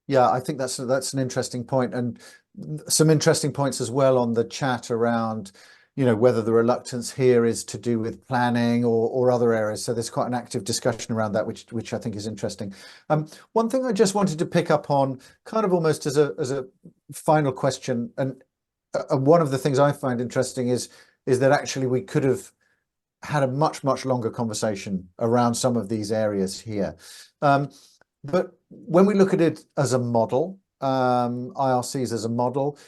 Speaker 1: Yeah, I think that's an interesting point, and some interesting points as well on the chat around, whether the reluctance here is to do with planning or other areas. So there's quite an active discussion around that, which I think is interesting. One thing I just wanted to pick up on, kind of almost as a final question, and one of the things I find interesting is that actually we could have had a much longer conversation around some of these areas here. But when we look at it as a model, IRCs as a model,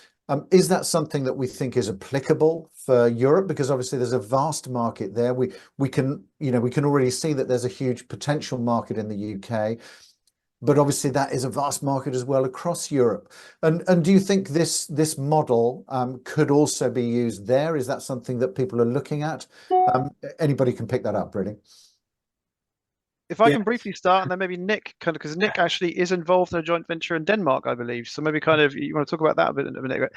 Speaker 1: Is that something that we think is applicable for Europe? Because obviously there's a vast market there. We can already see that there's a huge potential market in the UK, but obviously that is a vast market as well across Europe. And do you think this model could also be used there? Is that something that people are looking at? Anybody can pick that up, really.
Speaker 3: If I can briefly start, and then maybe Nick, because Nick actually is involved in a joint venture in Denmark, I believe. So maybe you want to talk about that a bit in a minute.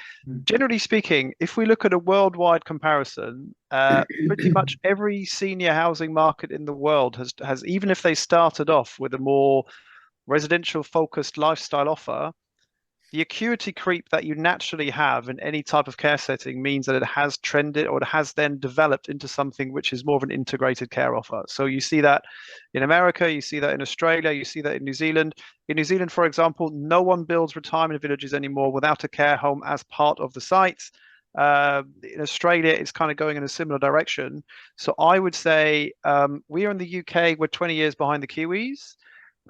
Speaker 3: Generally speaking, if we look at a worldwide comparison, pretty much every senior housing market in the world has, even if they started off with a more residential focused lifestyle offer, the acuity creep that you naturally have in any type of care setting means that it has trended, or it has then developed into something which is more of an integrated care offer. So you see that in America, you see that in Australia, you see that in New Zealand. In New Zealand, for example, no one builds retirement villages anymore without a care home as part of the sites. In Australia, it's kind of going in a similar direction. So I would say we are in the UK, we're 20 years behind the Kiwis.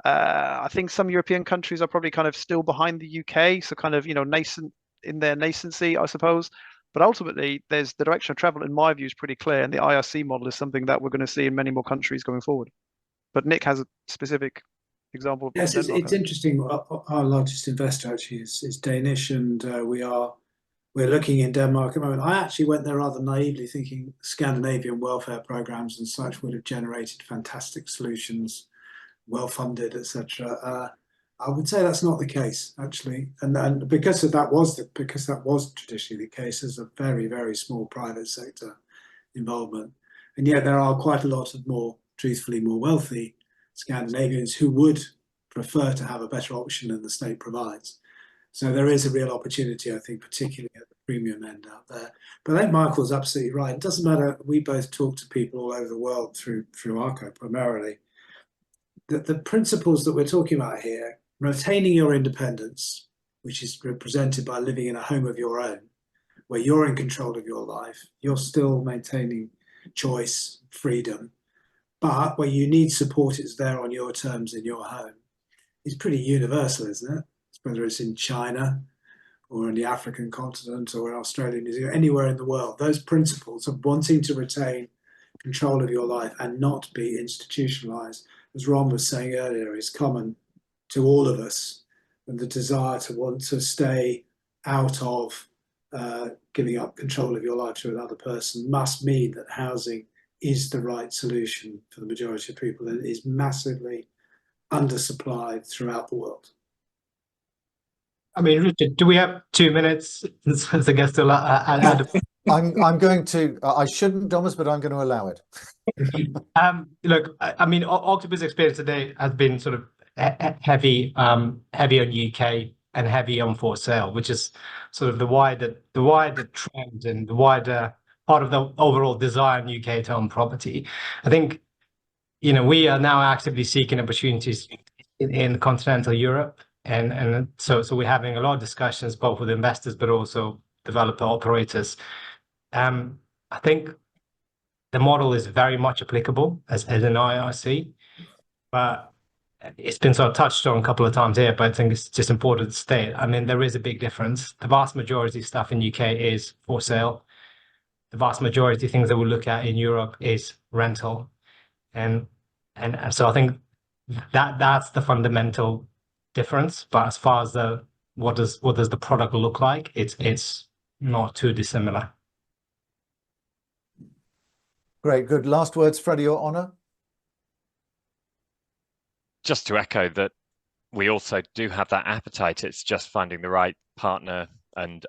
Speaker 3: I think some European countries are probably kind of still behind the UK, so kind of, nascent in their nascency, I suppose. But ultimately, there's the direction of travel, in my view, is pretty clear, and the IRC model is something that we're going to see in many more countries going forward. But Nick has a specific example.
Speaker 5: Yes, it's interesting. Our largest investor actually is Danish, and we're looking in Denmark at the moment. I actually went there rather naively, thinking Scandinavian welfare programs and such would have generated fantastic solutions, well funded, etc. I would say that's not the case, actually, and because that was traditionally the case, there's a very, very small private sector involvement, and yet there are quite a lot of more wealthy Scandinavians who would prefer to have a better option than the state provides. So there is a real opportunity, I think, particularly at the premium end out there. But I think Michael's absolutely right. It doesn't matter. We both talk to people all over the world through ARCO primarily. The principles that we're talking about here, retaining your independence, which is represented by living in a home of your own, where you're in control of your life, you're still maintaining choice, freedom, but where you need support, it's there on your terms in your home, is pretty universal, isn't it? Whether it's in China or in the African continent or in Australia, New Zealand, anywhere in the world, those principles of wanting to retain control of your life and not be institutionalized, as Ron was saying earlier, is common to all of us, and the desire to want to stay out of giving up control of your life to another person must mean that housing is the right solution for the majority of people, and it is massively undersupplied throughout the world.
Speaker 7: I mean, Richard, do we have 2 minutes? As I guess
Speaker 1: I'm going to. I shouldn't, Domas, but I'm going to allow it.
Speaker 7: Look, I mean, Octopus experience today has been sort of heavy on UK and heavy on for sale, which is sort of the wider trend and the wider part of the overall desire in UK to own property. I think, we are now actively seeking opportunities in continental Europe, and so we're having a lot of discussions both with investors but also developer operators. I think the model is very much applicable as an IRC, but it's been sort of touched on a couple of times here, but I think it's just important to state. I mean, there is a big difference. The vast majority of stuff in UK is for sale. The vast majority of things that we look at in Europe is rental. And so I think that's the fundamental difference. But as far as what does the product look like, it's not too dissimilar.
Speaker 1: Great, good. Last words, Freddie or Honor?
Speaker 6: Just to echo that, we also do have that appetite. It's just finding the right partner and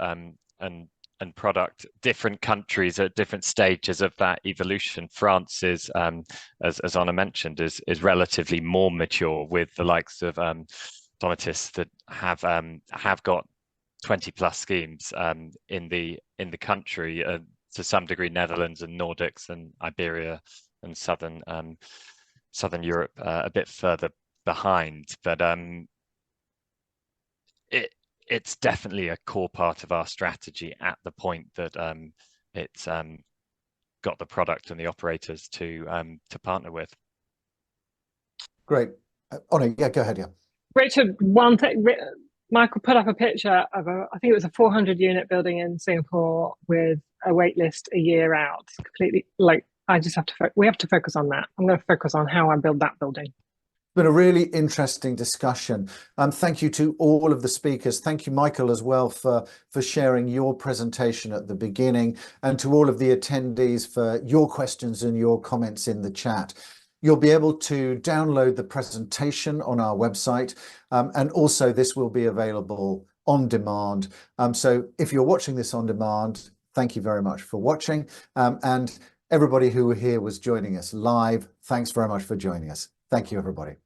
Speaker 6: product. Different countries at different stages of that evolution. France is, as Honor mentioned, is relatively more mature, with the likes of Domas that have got 20+ schemes in the country. To some degree, Netherlands and Nordics and Iberia and Southern Europe a bit further behind, but it's definitely a core part of our strategy at the point that it's got the product and the operators to partner with.
Speaker 1: Great. Honor, yeah, go ahead, yeah.
Speaker 4: Richard, one thing, Michael put up a picture of I think it was a 400 unit building in Singapore with a wait list a year out. Completely, like, I just have to, we have to focus on that. I'm going to focus on how I build that building.
Speaker 1: It's been a really interesting discussion. Thank you to all of the speakers. Thank you, Michael, as well, for sharing your presentation at the beginning, and to all of the attendees for your questions and your comments in the chat. You'll be able to download the presentation on our website, and also this will be available on demand. So if you're watching this on demand, thank you very much for watching. And everybody who here was joining us live, thanks very much for joining us. Thank you, everybody.